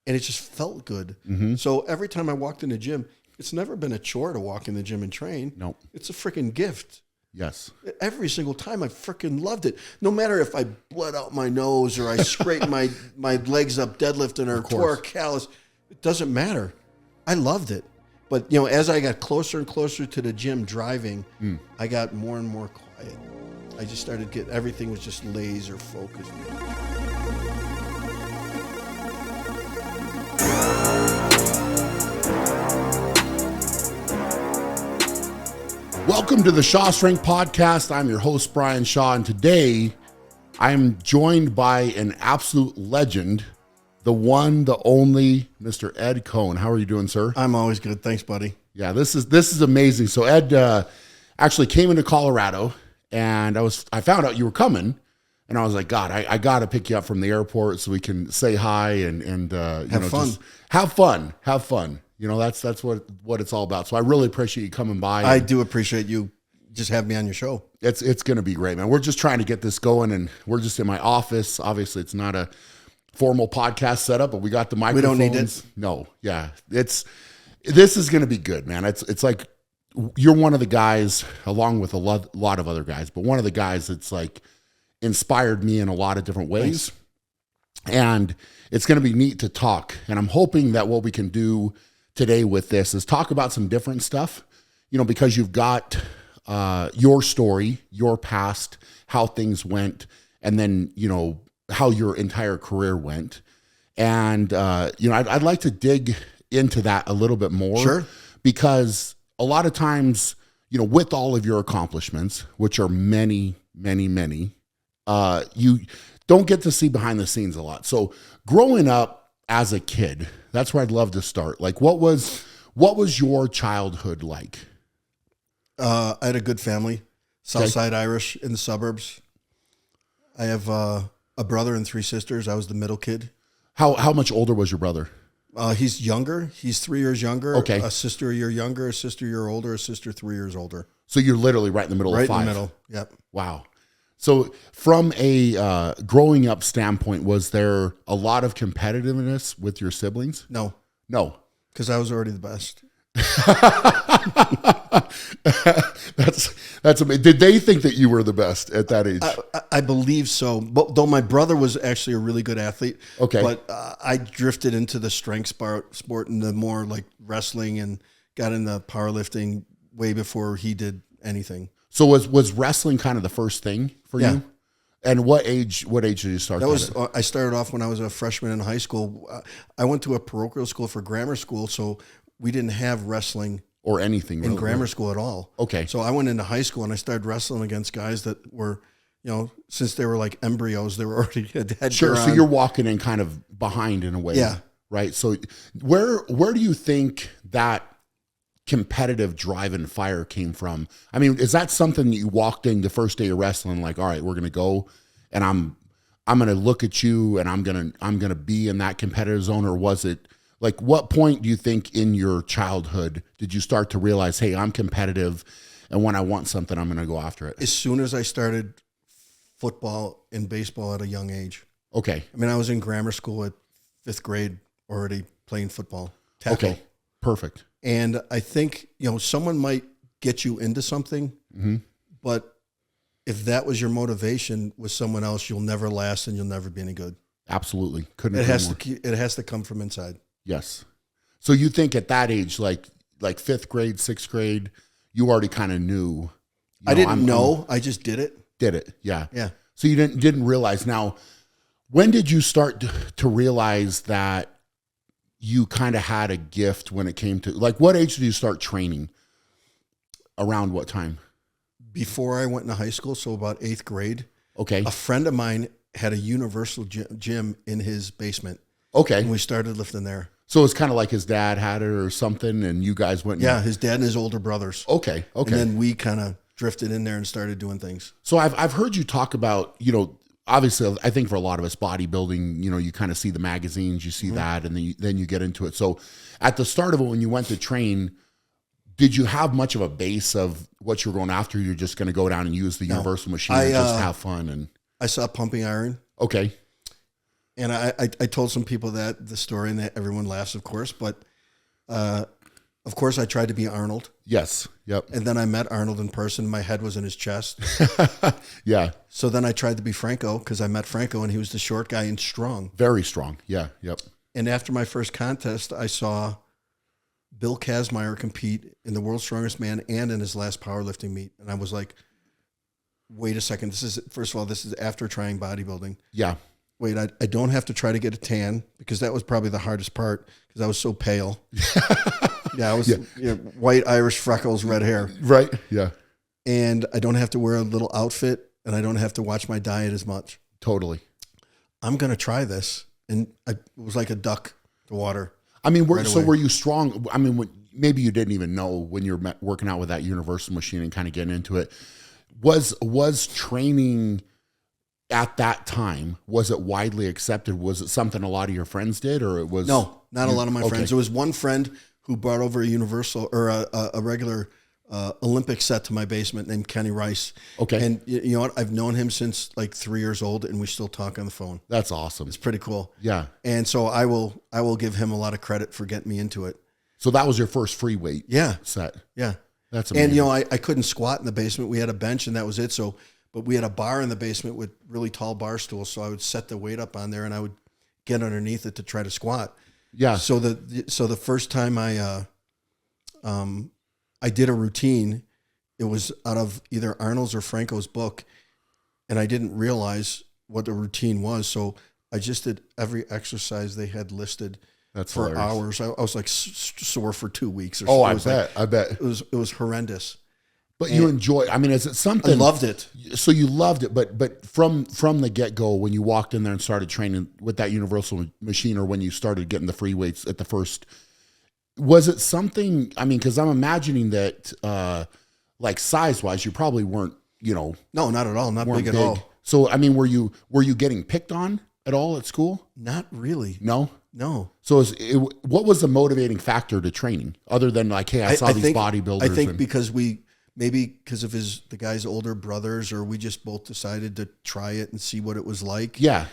and it just felt good. So every time I walked in the gym, it's never been a chore to walk in the gym and train. Nope. It's a freaking gift. Yes. Every single time I freaking loved it. No matter if I bled out my nose or I scraped my legs up deadlifting or tore a callus, it doesn't matter. I loved it. But, as I got closer and closer to the gym driving, I got more and more quiet. I just started everything was just laser focused. Welcome to the Shaw Strength Podcast. I'm your host, Brian Shaw, and today I'm joined by an absolute legend, the one, the only, Mr. Ed Coan. How are you doing, sir? I'm always good. Thanks, buddy. Yeah, this is amazing. So Ed actually came into Colorado, and I found out you were coming, and I was like, God, I got to pick you up from the airport so we can say hi and have fun. Just have fun. That's what it's all about. So I really appreciate you coming by. I do appreciate you just having me on your show. It's going to be great, man. We're just trying to get this going, and we're just in my office. Obviously, it's not a formal podcast setup, but we got the microphones. We don't need it. No, yeah. This is going to be good, man. It's like you're one of the guys, along with a lot of other guys, but one of the guys that's like inspired me in a lot of different ways. Thanks. And it's going to be neat to talk. And I'm hoping that what we can do today with this is talk about some different stuff, because you've got your story, your past, how things went, and then, how your entire career went. And, I'd like to dig into that a little bit more. Sure. Because a lot of times, with all of your accomplishments, which are many, many, many, you don't get to see behind the scenes a lot. So growing up as a kid, that's where I'd love to start. Like, what was your childhood like? I had a good family, Southside Irish in the suburbs. I have a brother and 3 sisters. I was the middle kid. How much older was your brother? He's younger. He's 3 years younger. Okay. A sister a year younger, a sister a year older, a sister 3 years older. So you're literally right in the middle of 5. Right in the middle, yep. Wow. So from a growing up standpoint, was there a lot of competitiveness with your siblings? No. Because I was already the best. That's amazing. Did they think that you were the best at that age? I believe so. But though my brother was actually a really good athlete. Okay. But I drifted into the strength sport and the more like wrestling and got into powerlifting way before he did anything. So was wrestling kind of the first thing for you? And what age did you start? I started off when I was a freshman in high school. I went to a parochial school for grammar school, so we didn't have wrestling or anything in grammar school at all. Okay. So I went into high school and I started wrestling against guys that were, since they were like embryos, they were already had sure. So you're walking in kind of behind in a way. Yeah. Right. So where do you think that competitive drive and fire came from? I mean, is that something that you walked in the first day of wrestling, like, all right, we're going to go and I'm going to look at you and I'm going to be in that competitive zone? Or was it like, what point do you think in your childhood did you start to realize, hey, I'm competitive and when I want something, I'm going to go after it? As soon as I started football and baseball at a young age. Okay. I mean, I was in grammar school at 5th grade already playing football. Tackle. Okay. Perfect. And I think, someone might get you into something, but if that was your motivation with someone else, you'll never last and you'll never be any good. Absolutely. Couldn't it has to come from inside. Yes. So you think at that age, like 5th grade, 6th grade, you already kind of knew. I didn't know. I just did it. Did it. Yeah. Yeah. So you didn't realize. Now, when did you start to realize that you kind of had a gift when it came to, like, what age did you start training? Around what time? Before I went into high school, so about 8th grade. Okay. A friend of mine had a universal gym in his basement. Okay. And we started lifting there. So it's kind of like his dad had it or something, and you guys went. Yeah, his dad and his older brothers. Okay. And then we kind of drifted in there and started doing things. So I've heard you talk about, obviously, I think for a lot of us, bodybuilding, you kind of see the magazines, you see that, and then you get into it. So at the start of it, when you went to train, did you have much of a base of what you're going after? You're just going to go down and use the universal machine and just have fun? And I saw pumping iron. Okay. And I told some people the story, and everyone laughs, of course. But of course, I tried to be Arnold. Yes. Yep. And then I met Arnold in person. My head was in his chest. Yeah. So then I tried to be Franco because I met Franco, and he was the short guy and strong. Very strong. Yeah. Yep. And after my first contest, I saw Bill Kazmaier compete in the World's Strongest Man and in his last powerlifting meet. And I was like, wait a second. First of all, this is after trying bodybuilding. Yeah. Wait, I don't have to try to get a tan because that was probably the hardest part because I was so pale. Yeah, I was white Irish freckles, red hair. Right. Yeah. And I don't have to wear a little outfit, and I don't have to watch my diet as much. Totally. I'm going to try this. And it was like a duck to water. I mean, were you strong? I mean, maybe you didn't even know when you were working out with that universal machine and kind of getting into it. Was training at that time, was it widely accepted? Was it something a lot of your friends did, or it was? No, not a lot of my friends. There was one friend who brought over a universal or a regular Olympic set to my basement named Kenny Rice. Okay. And you know what? I've known him since like 3 years old, and we still talk on the phone. That's awesome. It's pretty cool. Yeah. And so I will give him a lot of credit for getting me into it. So that was your first free weight set. Yeah. That's amazing. And, you know, I couldn't squat in the basement. We had a bench, and that was it. But we had a bar in the basement with really tall bar stools. So I would set the weight up on there, and I would get underneath it to try to squat. Yeah. So the first time I did a routine, it was out of either Arnold's or Franco's book, and I didn't realize what the routine was. So I just did every exercise they had listed. That's for hilarious. hours. I was like sore for 2 weeks. Oh, I bet. It was horrendous. But you enjoy. I mean, is it something? I loved it. So you loved it, but from the get go, when you walked in there and started training with that universal machine, or when you started getting the free weights at the first, was it something? I mean, because I'm imagining that, like size wise, you probably weren't. No, not at all. Not big at all. So I mean, were you getting picked on at all at school? Not really. No. So what was the motivating factor to training, other than like, hey, I saw these bodybuilders? I think because because of the guy's older brothers, or we just both decided to try it and see what it was like. Yeah.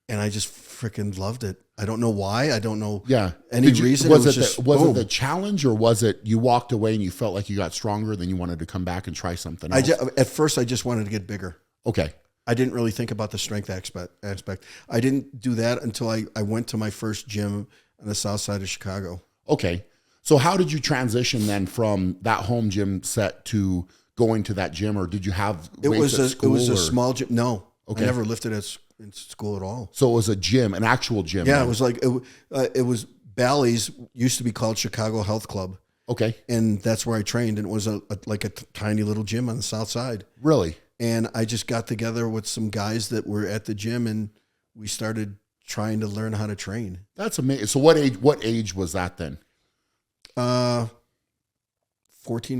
And I just freaking loved it. I don't know why. I don't know. Yeah. Any reason. Was it the challenge, or was it you walked away and you felt like you got stronger, then you wanted to come back and try something else? At first, I just wanted to get bigger. Okay. I didn't really think about the strength aspect. I didn't do that until I went to my first gym on the south side of Chicago. Okay. So how did you transition then from that home gym set to going to that gym, or did you have weights at school? It was a small gym. No, okay. I never lifted in school at all. So it was a gym, an actual gym. Yeah, then. it was like it was Bally's, used to be called Chicago Health Club. Okay. And that's where I trained, and it was like a tiny little gym on the south side. Really? And I just got together with some guys that were at the gym, and we started trying to learn how to train. That's amazing. So what age was that then? 14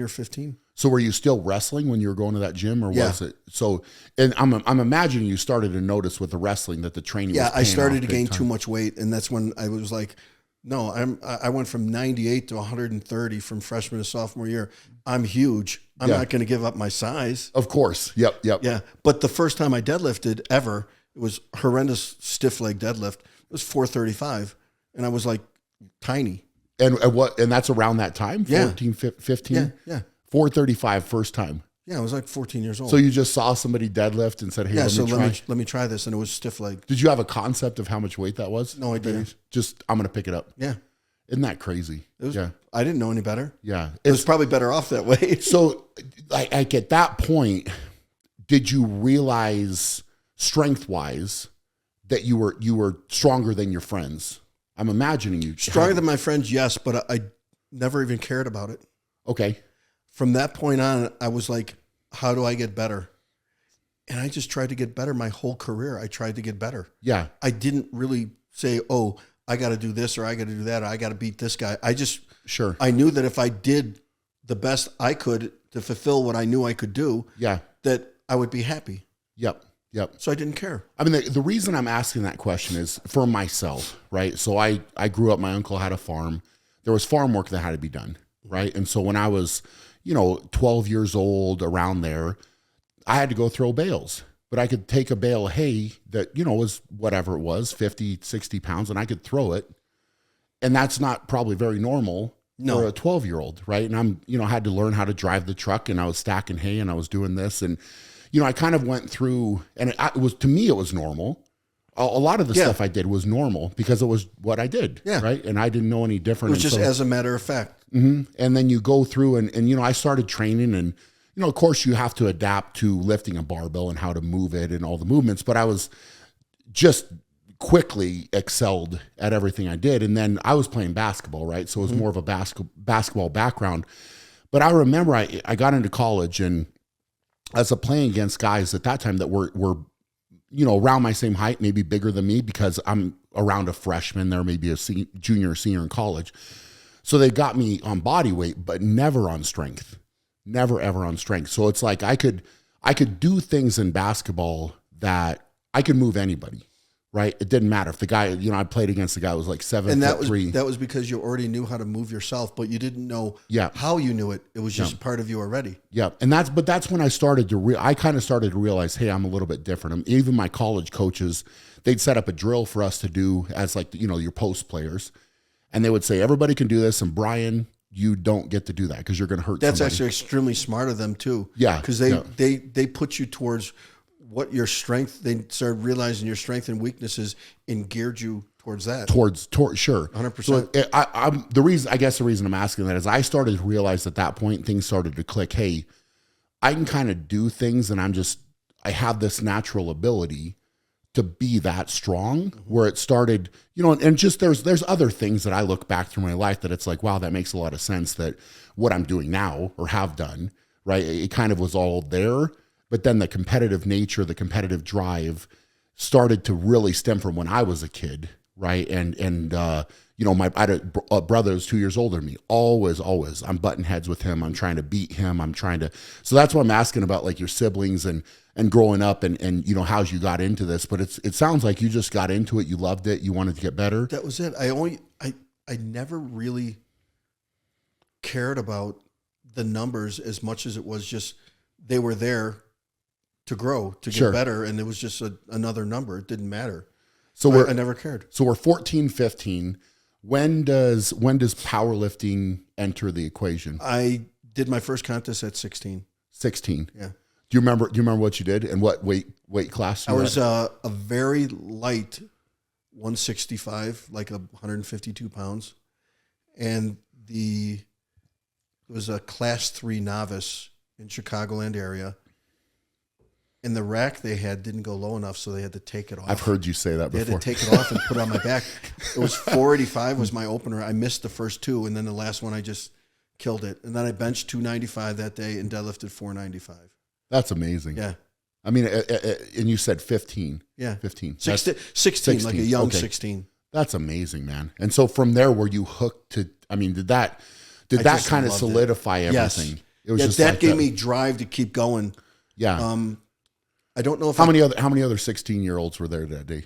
or 15. So were you still wrestling when you were going to that gym, or was it? So, and I'm imagining you started to notice with the wrestling that the training. Yeah, was I started to gain time. too much weight, and that's when I was like, no, I went from 98 to 130 from freshman to sophomore year. I'm huge. I'm not going to give up my size. Of course. Yep. Yeah. But the first time I deadlifted ever, it was horrendous stiff leg deadlift. It was 435, and I was like tiny. And that's around that time? 14, 15? Yeah. 435 first time. Yeah, I was like 14 years old. So you just saw somebody deadlift and said, hey, let me try this. And it was stiff leg. Did you have a concept of how much weight that was? No idea. Just, I'm going to pick it up. Yeah. Isn't that crazy? I didn't know any better. Yeah. It was probably better off that way. So like at that point, did you realize strength-wise that you were stronger than your friends? I'm imagining you. Stronger than my friends, yes, but I never even cared about it. Okay. From that point on, I was like, how do I get better? And I just tried to get better my whole career. I tried to get better. Yeah. I didn't really say, oh, I got to do this, or I got to do that, or I got to beat this guy. I knew that if I did the best I could to fulfill what I knew I could do, that I would be happy. Yep. So I didn't care. I mean, the reason I'm asking that question is for myself, right? So I grew up, my uncle had a farm. There was farm work that had to be done, right? And so when I was, 12 years old, around there, I had to go throw bales. but I could take a bale of hay that, was whatever it was, 50, 60 pounds, and I could throw it. And that's not probably very normal for a 12-year-old, right? And I'm, had to learn how to drive the truck, and I was stacking hay and I was doing this. And, I kind of went through, and to me, it was normal. A lot of the stuff I did was normal because it was what I did, right? And I didn't know any different. It was just as a matter of fact. And then you go through and I started training, and, of course you have to adapt to lifting a barbell and how to move it and all the movements, but I was just quickly excelled at everything I did. And then I was playing basketball, right? So it was more of a basketball background. But I remember I got into college, and as a playing against guys at that time that were around my same height, maybe bigger than me, because I'm around a freshman, there maybe a junior or senior in college. So they got me on body weight, but never on strength, never ever on strength. So it's like I could do things in basketball that I could move anybody, right? It didn't matter if the guy, I played against the guy who was like 7'3". That was because you already knew how to move yourself, but you didn't know how you knew it. It was just part of you already. Yeah. And that's when I started I kind of started to realize, hey, I'm a little bit different. Even my college coaches, they'd set up a drill for us to do as like, your post players. And they would say, everybody can do this. And Brian, you don't get to do that because you're going to hurt That's somebody. actually extremely smart of them too. Yeah. Because they put you towards what your strength, they started realizing your strength and weaknesses and geared you towards that. Towards sure. 100%. So the reason I'm asking that is I started to realize at that point, things started to click. Hey, I can kind of do things, and I have this natural ability to be that strong, where it started, and just there's other things that I look back through my life that it's like, wow, that makes a lot of sense, that what I'm doing now or have done, right? It kind of was all there. But then the competitive nature, the competitive drive started to really stem from when I was a kid, right? And I had a brother who's 2 years older than me. Always, I'm butting heads with him. I'm trying to beat him. So that's what I'm asking about, like your siblings and growing up and how you got into this. But it sounds like you just got into it. You loved it. You wanted to get better. That was it. I never really cared about the numbers as much as it was just, they were there to grow, to get better. And it was just another number. It didn't matter. So I never cared. So we're 14, 15. When does powerlifting enter the equation? I did my first contest at 16. 16. Yeah. Do you remember what you did and what weight class you were I was a very light 165, like 152 pounds. And it was a class 3 novice in Chicagoland area. And the rack they had didn't go low enough, so they had to take it off. I've heard you say that before. They had to take it off and put it on my back. It was 485 was my opener. I missed the first two, and then the last one I just killed it. And then I benched 295 that day and deadlifted 495. That's amazing. Yeah. I mean, and you said 15. Yeah. 15. 16, like a young 16. That's amazing, man. And so from there, were you hooked to, I mean, did that kind of solidify everything? Yes. It was just that like gave me drive to keep going. Yeah. I don't know if how many other 16-year-olds were there that day?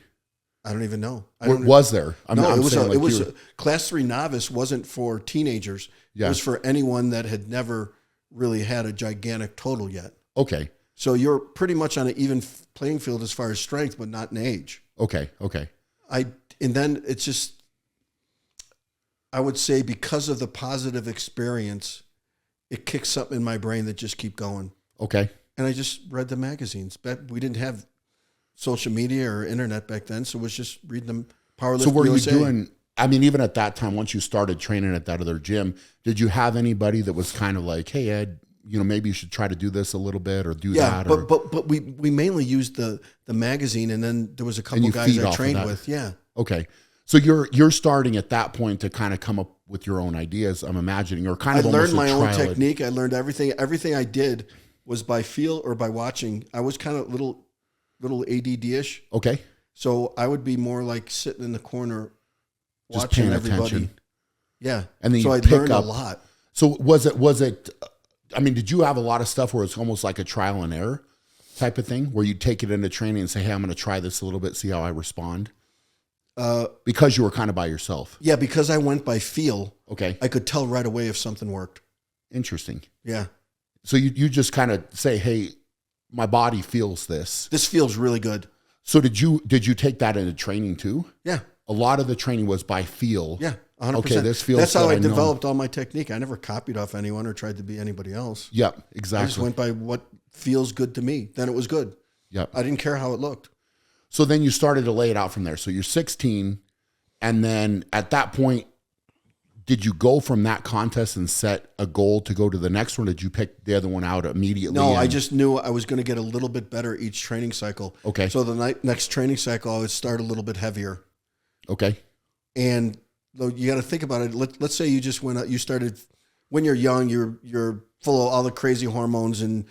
I don't even know. Was there? It was a class 3 novice wasn't for teenagers. Yeah. It was for anyone that had never really had a gigantic total yet. Okay. So you're pretty much on an even playing field as far as strength, but not in age. Okay. And then it's just, I would say because of the positive experience, it kicks something in my brain that just keep going. Okay. And I just read the magazines. We didn't have social media or internet back then, so it was just reading them. Powerlifting. So were USA. you doing, I mean, even at that time, once you started training at that other gym, did you have anybody that was kind of like, hey, Ed, maybe you should try to do this a little bit or do that? But we mainly used the magazine, and then there was a couple guys I trained with. Yeah. Okay. So you're starting at that point to kind of come up with your own ideas, I'm imagining, or kind of learned my own technique. I learned everything. Everything I did was by feel or by watching. I was kind of little ADD-ish. Okay. So I would be more like sitting in the corner watching everybody. Attention. Yeah. And then so I learned a lot. So was it, I mean, did you have a lot of stuff where it's almost like a trial and error type of thing where you take it into training and say, hey, I'm going to try this a little bit, see how I respond? Because you were kind of by yourself. Yeah, because I went by feel. Okay. I could tell right away if something worked. Interesting. Yeah. So you just kind of say, hey, my body feels this. This feels really good. So did you take that into training too? Yeah. A lot of the training was by feel. Yeah, 100%. Okay, this feels That's how good, I developed all my technique. I never copied off anyone or tried to be anybody else. Yep, I exactly. just went by what feels good to me. Then it was good. Yep. I didn't care how it looked. So then you started to lay it out from there. So you're 16, and then at that point, did you go from that contest and set a goal to go to the next one? Did you pick the other one out immediately? No, I just knew I was going to get a little bit better each training cycle. Okay. So the next training cycle, I would start a little bit heavier. Okay. And though you got to think about it. Let's say you just went out, you started when you're young, you're full of all the crazy hormones and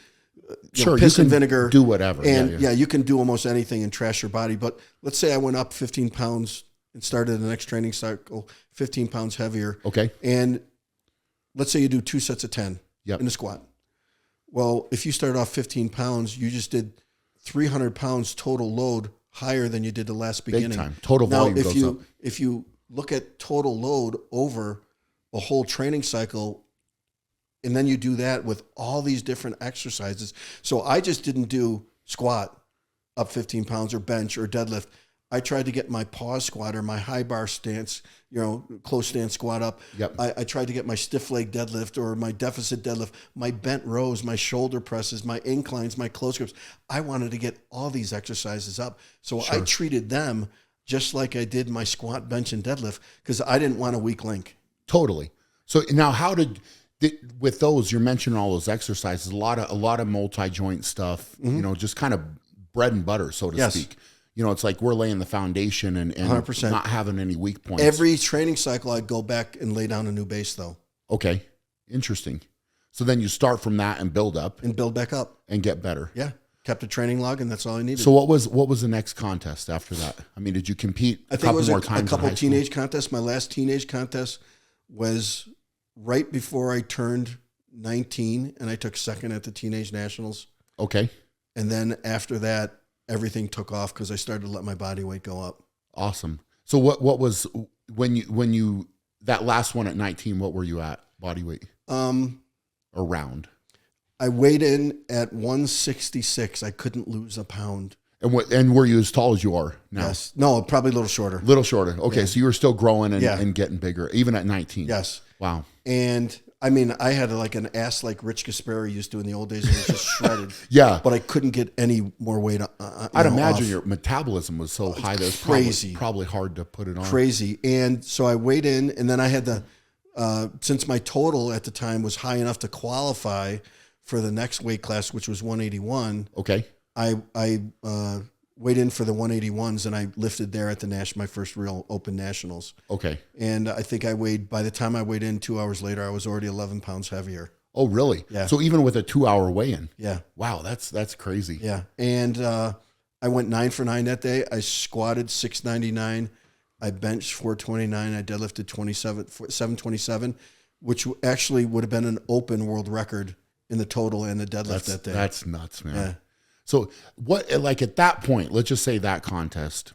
sure, piss you and can vinegar. do whatever. And yeah, you can do almost anything and trash your body. But let's say I went up 15 pounds and started the next training cycle 15 pounds heavier. Okay. And let's say you do 2 sets of 10 in a squat. Well, if you started off 15 pounds, you just did 300 pounds total load higher than you did the last beginning. Big time. Total volume goes up. If you look at total load over a whole training cycle, and then you do that with all these different exercises. So I just didn't do squat up 15 pounds or bench or deadlift. I tried to get my pause squat or my high bar stance, close stance squat up. Yep. I tried to get my stiff leg deadlift or my deficit deadlift, my bent rows, my shoulder presses, my inclines, my close grips. I wanted to get all these exercises up. So I treated them just like I did my squat, bench, and deadlift because I didn't want a weak link. Totally. So now with those, you're mentioning all those exercises, a lot of multi-joint stuff, just kind of bread and butter, so to speak. It's like we're laying the foundation and 100%. Not having any weak points. Every training cycle, I'd go back and lay down a new base, though. Okay. Interesting. So then you start from that and build up. And build back up. And get better. Yeah. Kept a training log, and that's all I needed. So what was the next contest after that? I mean, did you compete I think it was a couple teenage contests. My last teenage contest was right before I turned 19, and I took second at the Teenage Nationals. Okay. And then after that, everything took off because I started to let my body weight go up. Awesome. So what was when you that last one at 19? What were you at body weight? Around. I weighed in at 166. I couldn't lose a pound. And were you as tall as you are now? Yes. No, probably a little shorter. Little shorter. Okay, yeah. So you were still growing and getting bigger, even at 19. Yes. Wow. And I mean, I had like an ass like Rich Gasperi used to in the old days. It was just shredded. Yeah. But I couldn't get any more weight. I'd imagine your metabolism was so high that it's crazy. Probably hard to put it on. Crazy. And so I weighed in, and then I had since my total at the time was high enough to qualify for the next weight class, which was 181. Okay. I weighed in for the 181s, and I lifted there at my first real open nationals. Okay. And I think by the time I weighed in 2 hours later, I was already 11 pounds heavier. Oh, really? Yeah. So even with a 2 hour weigh-in? Yeah. Wow, that's crazy. Yeah. And I went 9 for 9 that day. I squatted 699. I benched 429. I deadlifted 727, which actually would have been an open world record in the total and the deadlift that day. That's nuts, man. Yeah. So at that point, let's just say that contest,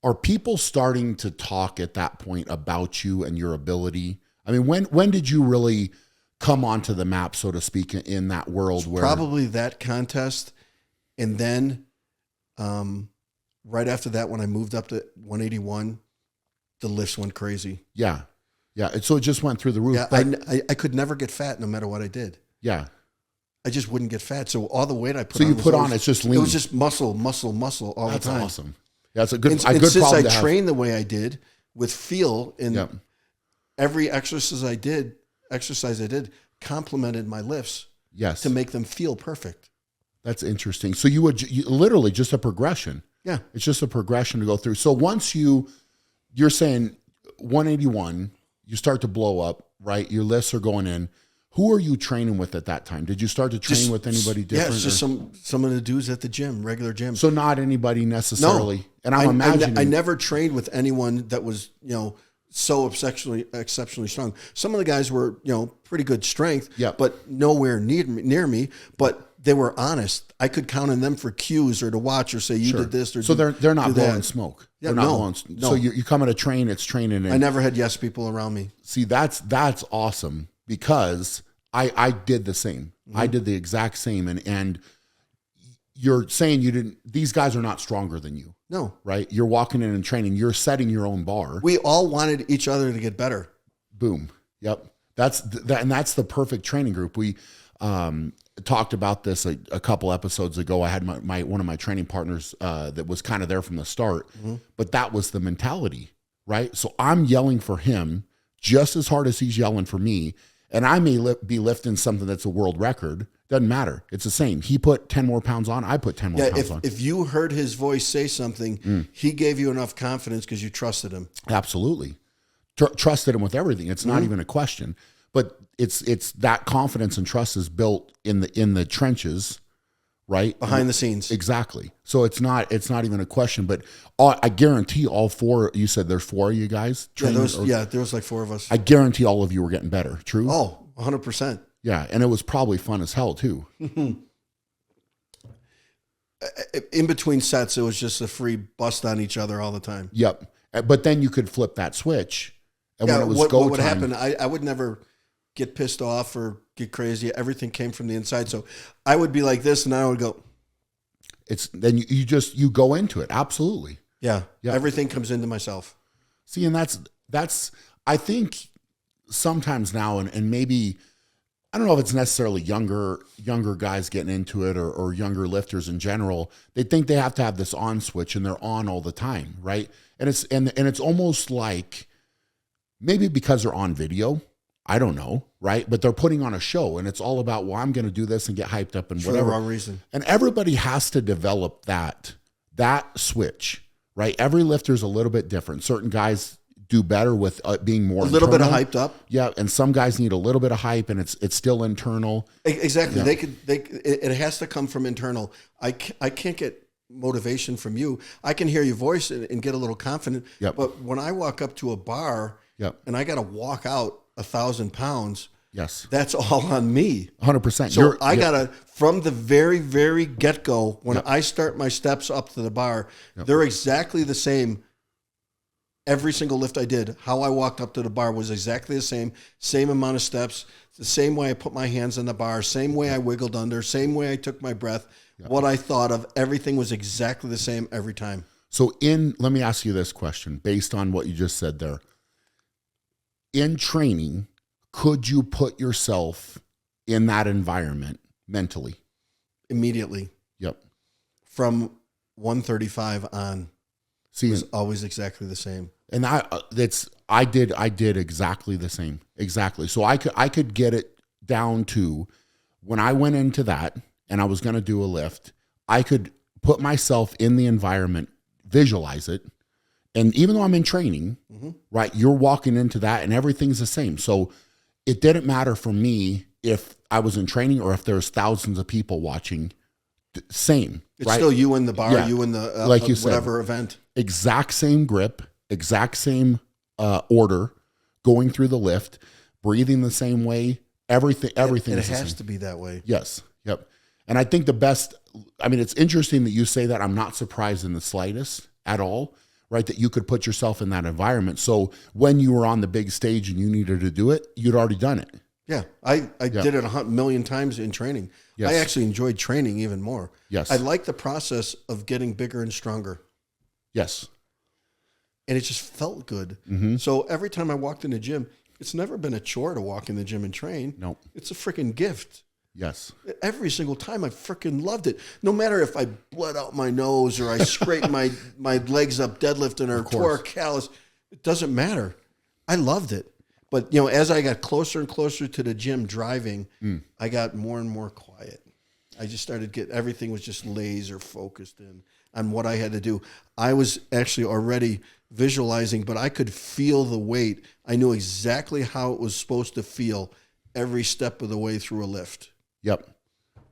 are people starting to talk at that point about you and your ability? I mean, when did you really come onto the map, so to speak, in that world? Where probably that contest. And then right after that, when I moved up to 181, the lifts went crazy. Yeah. Yeah. So it just went through the roof. Yeah, I could never get fat no matter what I did. Yeah. I just wouldn't get fat. So all the weight I put on. So you put on, it's just lean. It was just muscle all the time. That's awesome. Yeah, it's a good, and good since problem I to have. trained the way I did with feel in every exercise I did complemented my lifts. Yes. To make them feel perfect. That's interesting. So you literally just a progression. Yeah. It's just a progression to go through. So once you're saying 181, you start to blow up, right? Your lifts are going in. Who are you training with at that time? Did you start to train with anybody different? Yeah, it's just some of the dudes at the gym, regular gym. So not anybody necessarily. No. And I'm imagining I never trained with anyone that was, so exceptionally strong. Some of the guys were, pretty good strength, but nowhere near me. But they were honest. I could count on them for cues or to watch or say you did this or so they're not blowing smoke. Yeah, they're not blowing. So you come to train. It's training. I never had yes people around me. See, that's awesome because I did the same. Mm-hmm. I did the exact same, and you're saying these guys are not stronger than you. No. Right? You're walking in and training. You're setting your own bar. We all wanted each other to get better. Boom. Yep. That's the perfect training group. We talked about this a couple episodes ago. I had one of my training partners that was kind of there from the start, but that was the mentality, right? So I'm yelling for him just as hard as he's yelling for me. And I may be lifting something that's a world record. Doesn't matter. It's the same. He put 10 more pounds on. I put 10 more pounds on. If you heard his voice say something, he gave you enough confidence because you trusted him. Absolutely. Trusted him with everything. It's not even a question. But it's that confidence and trust is built in the trenches, right? Behind the scenes. Exactly. So it's not even a question. But I guarantee all four, you said there's four of you guys? There was like four of us. I guarantee all of you were getting better. True? Oh, 100%. Yeah, and it was probably fun as hell too. In between sets, it was just a free bust on each other all the time. Yep. But then you could flip that switch. And when it was what would happen, I would never get pissed off or get crazy. Everything came from the inside. So I would be like this and I would go. Then you go into it. Absolutely. Yeah. Everything comes into myself. See, and that's I think sometimes now and maybe I don't know if it's necessarily younger guys getting into it or younger lifters in general. They think they have to have this on switch and they're on all the time, right? And it's almost like maybe because they're on video, I don't know, right? But they're putting on a show and it's all about, well, I'm going to do this and get hyped up and whatever. For the wrong reason. And everybody has to develop that switch, right? Every lifter's a little bit different. Certain guys do better with being more a little internal. bit of hyped up. Yeah, and some guys need a little bit of hype, and it's still internal. Exactly. Yeah. It has to come from internal. I can't get motivation from you. I can hear your voice and get a little confident. Yep. But when I walk up to a bar, and I got to walk out 1,000 pounds. Yes, that's all on me. 100%. So I gotta, from the very, very get go, when I start my steps up to the bar, they're exactly the same. Every single lift I did, how I walked up to the bar was exactly the same amount of steps, the same way I put my hands on the bar, same way I wiggled under, same way I took my breath. What I thought of, everything was exactly the same every time. So let me ask you this question based on what you just said there. In training, could you put yourself in that environment mentally? Immediately. Yep. From 135 on, it was always exactly the same. And I did exactly the same. Exactly. So I could get it down to when I went into that and I was going to do a lift, I could put myself in the environment, visualize it. And even though I'm in training, right, you're walking into that and everything's the same. So it didn't matter for me if I was in training or if there's thousands of people watching. Same. It's right? still you in the bar, you in the like you whatever said, event. Exact same grip, exact same order, going through the lift, breathing the same way. Everything It is the has same. to be that way. Yes. Yep. And I think it's interesting that you say that. I'm not surprised in the slightest at all, right? That you could put yourself in that environment. So when you were on the big stage and you needed to do it, you'd already done it. Yeah. I did it 100,000,000 times in training. Yes. I actually enjoyed training even more. Yes. I like the process of getting bigger and stronger. Yes. And it just felt good. Mm-hmm. So every time I walked in the gym, it's never been a chore to walk in the gym and train. No. It's a freaking gift. Yes. Every single time I freaking loved it. No matter if I bled out my nose or I scraped my legs up deadlifting or tore a callus, it doesn't matter. I loved it. But, as I got closer and closer to the gym driving, I got more and more quiet. I just started everything was just laser focused in on what I had to do. I was actually already visualizing, but I could feel the weight. I knew exactly how it was supposed to feel every step of the way through a lift. Yep.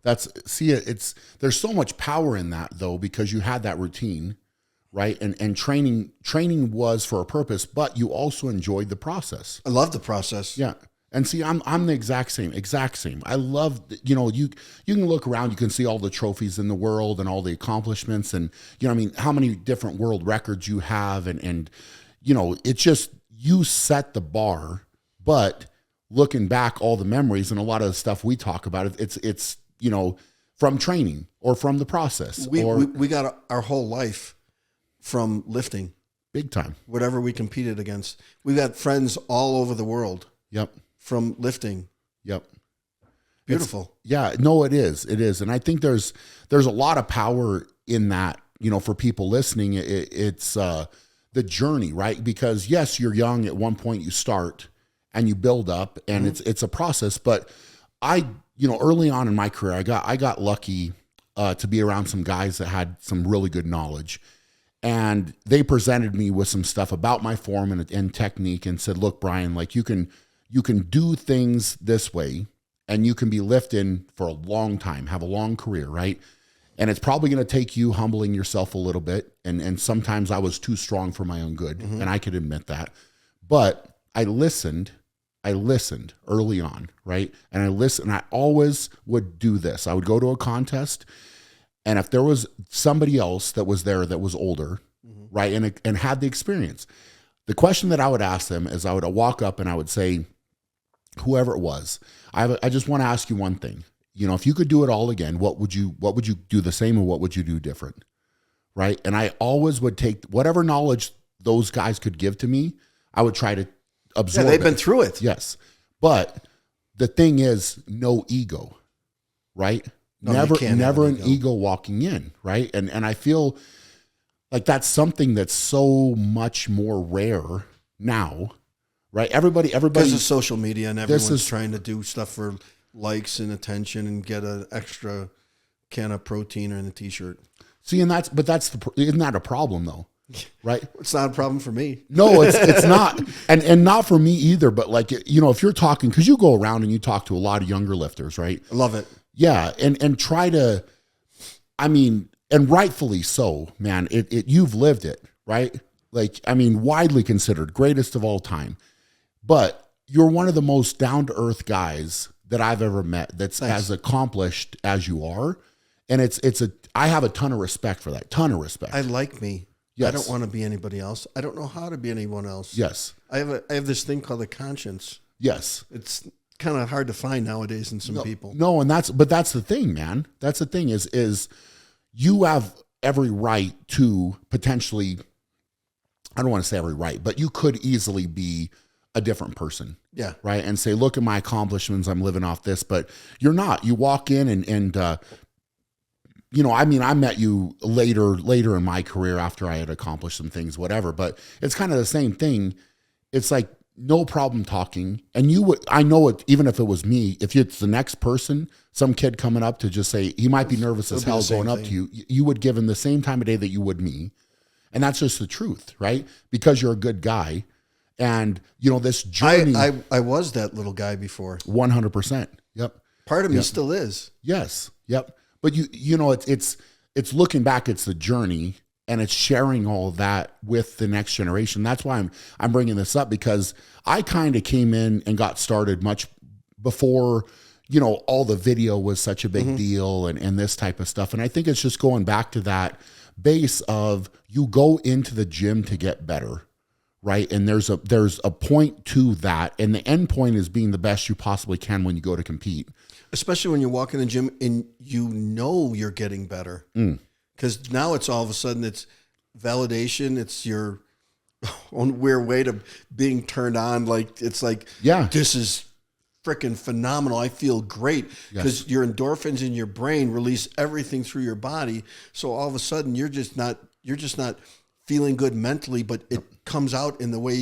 There's so much power in that though, because you had that routine, right? And training was for a purpose, but you also enjoyed the process. I love the process. Yeah. And see, I'm the exact same. I love, you can look around, you can see all the trophies in the world and all the accomplishments and, how many different world records you have. And it's just, you set the bar, but looking back, all the memories and a lot of the stuff we talk about, it's from training or from the process. We got our whole life from lifting. Big time. Whatever we competed against. We've got friends all over the world. Yep. From lifting. Yep. Beautiful. No, it is. It is. And I think there's a lot of power in that, for people listening. It's the journey, right? Because yes, you're young. At one point you start and you build up, and it's a process. But early on in my career, I got lucky to be around some guys that had some really good knowledge. And they presented me with some stuff about my form and technique, and said, look, Brian, like you can do things this way, and you can be lifting for a long time, have a long career, right? And it's probably going to take you humbling yourself a little bit. And sometimes I was too strong for my own good, and I could admit that. But I listened early on, right? And I always would do this. I would go to a contest, and if there was somebody else that was there that was older, right, and had the experience, the question that I would ask them is, I would walk up and I would say, whoever it was, I just want to ask you one thing. If you could do it all again, what would you do the same, or what would you do different? Right? And I always would take whatever knowledge those guys could give to me. I would try to absorb. Yeah, they've been through it. Yes. But the thing is, no ego, right? No, never an ego walking in, right? And I feel like that's something that's so much more rare now, right? Everybody because of social media, and everyone's trying to do stuff for likes and attention and get an extra can of protein or in a t-shirt. See, isn't that a problem though? Right? It's not a problem for me. No, it's not. And not for me either. But like, if you're talking, because you go around and you talk to a lot of younger lifters, right? I love it. Yeah. And try to, and rightfully so, man, you've lived it, right? Like, widely considered greatest of all time, but you're one of the most down to earth guys that I've ever met. That's as accomplished as you are. And I have a ton of respect for that. Ton of respect. I like me. Yes. I don't want to be anybody else. I don't know how to be anyone else. Yes. I have this thing called a conscience. Yes. It's kind of hard to find nowadays in some people. No, that's the thing, man. That's the thing is you have every right to potentially, I don't want to say every right, but you could easily be a different person. Yeah. Right. And say, look at my accomplishments. I'm living off this, but you're not. You walk in and I met you later in my career after I had accomplished some things, whatever, but it's kind of the same thing. It's like, no problem talking. And I know it, even if it was me, if it's the next person, some kid coming up to just say, he might be nervous as hell going up to you, you would give him the same time of day that you would me. And that's just the truth, right? Because you're a good guy. And, this journey. I was that little guy before. 100%. Yep. Part of me still is. Yes. Yep. But it's looking back, it's the journey, and it's sharing all of that with the next generation. That's why I'm bringing this up, because I kind of came in and got started much before, all the video was such a big deal and this type of stuff. And I think it's just going back to that base of, you go into the gym to get better, right? And there's a point to that. And the end point is being the best you possibly can when you go to compete. Especially when you walk in the gym and you're getting better. Because now it's all of a sudden it's validation. It's your own weird way to being turned on. Like, it's like, yeah, this is freaking phenomenal. I feel great because your endorphins in your brain release everything through your body. So all of a sudden you're just not feeling good mentally, but it comes out in the way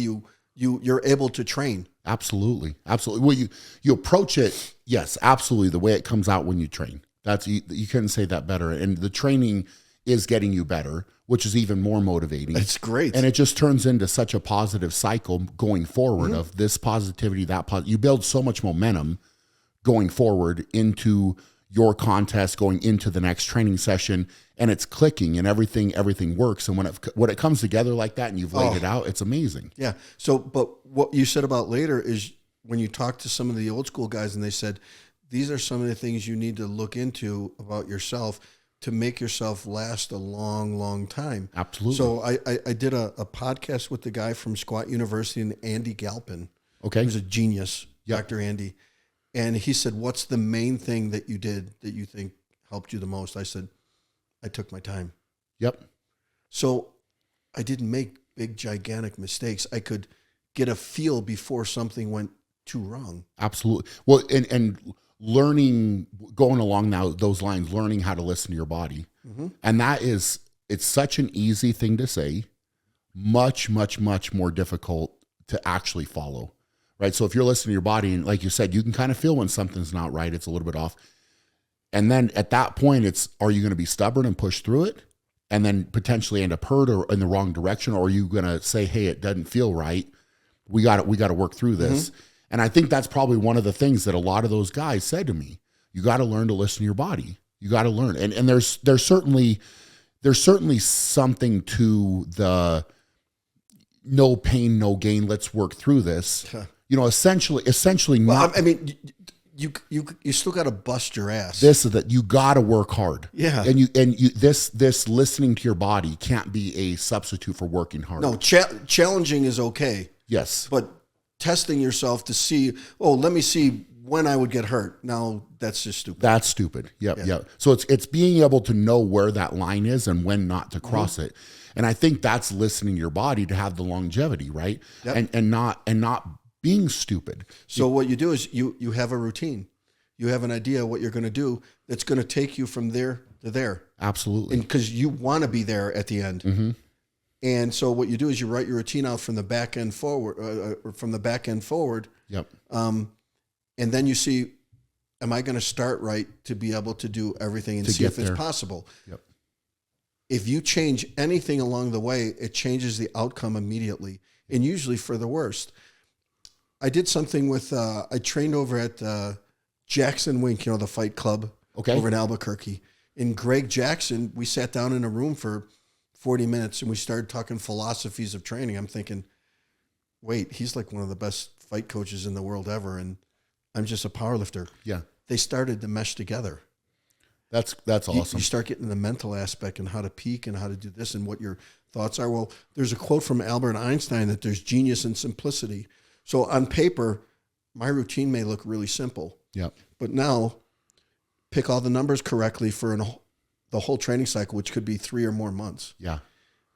you're able to train. Absolutely. Absolutely. Well, you approach it. Yes, absolutely. The way it comes out when you train, you couldn't say that better. And the training is getting you better, which is even more motivating. It's great. And it just turns into such a positive cycle going forward of this positivity, you build so much momentum going forward into your contest, going into the next training session, and it's clicking and everything works. And when it comes together like that and you've laid it out, it's amazing. Yeah. So, but what you said about later is when you talk to some of the old school guys and they said, these are some of the things you need to look into about yourself to make yourself last a long, long time. Absolutely. So I did a podcast with the guy from Squat University, and Andy Galpin. Okay. He was a genius, Yep. Dr. Andy. And he said, what's the main thing that you did that you think helped you the most? I said, I took my time. Yep. So I didn't make big, gigantic mistakes. I could get a feel before something went too wrong. Absolutely. Well, and learning, going along now those lines, learning how to listen to your body. And that is, it's such an easy thing to say, much, much, much more difficult to actually follow, right? So if you're listening to your body, and like you said, you can kind of feel when something's not right, it's a little bit off. And then at that point, it's, are you going to be stubborn and push through it and then potentially end up hurt or in the wrong direction? Or are you going to say, hey, it doesn't feel right. We got to work through this. And I think that's probably one of the things that a lot of those guys said to me. You got to learn to listen to your body. You got to learn. And there's certainly something to the no pain, no gain. Let's work through this. You know, essentially Well, not. I mean, you still got to bust your ass. This is that you got to work hard. Yeah. And this listening to your body can't be a substitute for working hard. No, challenging is okay. Yes. But testing yourself to see, oh, let me see when I would get hurt. Now that's just stupid. That's stupid. Yep. So it's being able to know where that line is and when not to cross it. And I think that's listening to your body to have the longevity, right? Yep. And not being stupid. So what you do is you have a routine. You have an idea of what you're going to do that's going to take you from there to there. Absolutely. And because you want to be there at the end. And so what you do is you write your routine out from the back end forward, Yep. And then you see, am I going to start right to be able to do everything and see if it's possible? Yep. If you change anything along the way, it changes the outcome immediately, and usually for the worst. I did something with, I trained over at Jackson Wink, the fight club over in Albuquerque. And Greg Jackson, we sat down in a room for 40 minutes and we started talking philosophies of training. I'm thinking, wait, he's like one of the best fight coaches in the world ever, and I'm just a power lifter. Yeah. They started to mesh together. That's awesome. You start getting the mental aspect and how to peak and how to do this and what your thoughts are. Well, there's a quote from Albert Einstein that there's genius in simplicity. So on paper, my routine may look really simple. Yep. But now pick all the numbers correctly for the whole training cycle, which could be 3 or more months. Yeah.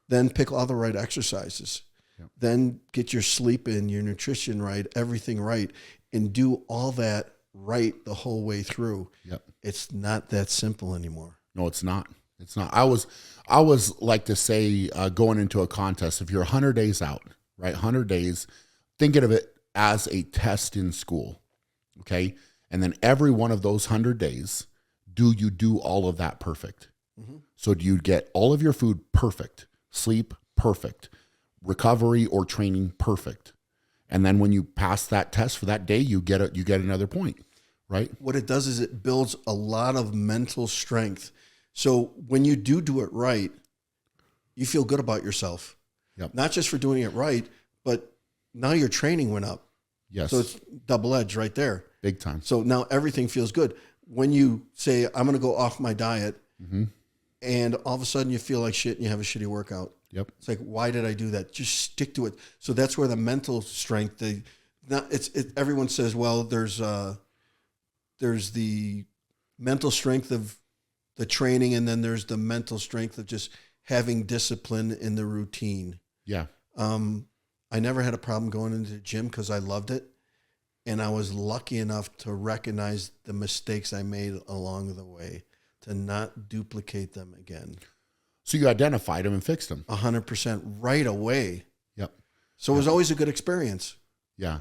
Then pick all the right exercises. Yep. Then get your sleep in, your nutrition right, everything right, and do all that right the whole way through. Yep. It's not that simple anymore. No, it's not. It's not. I was like to say, going into a contest, if you're 100 days out, right? 100 days, thinking of it as a test in school. Okay. And then every one of those 100 days, do you do all of that perfect? So do you get all of your food perfect, sleep perfect, recovery or training perfect? And then when you pass that test for that day, you get another point, right? What it does is it builds a lot of mental strength. So when you do it right, you feel good about yourself. Yep. Not just for doing it right, but now your training went up. Yes. So it's double edged right there. Big time. So now everything feels good. When you say, I'm going to go off my diet, and all of a sudden you feel like shit and you have a shitty workout. Yep. It's like, why did I do that? Just stick to it. So that's where the mental strength, everyone says, well, there's the mental strength of the training, and then there's the mental strength of just having discipline in the routine. Yeah. I never had a problem going into the gym because I loved it. And I was lucky enough to recognize the mistakes I made along the way, to not duplicate them again. So you identified them and fixed them 100% right away. Yep. So it was always a good experience. Yeah.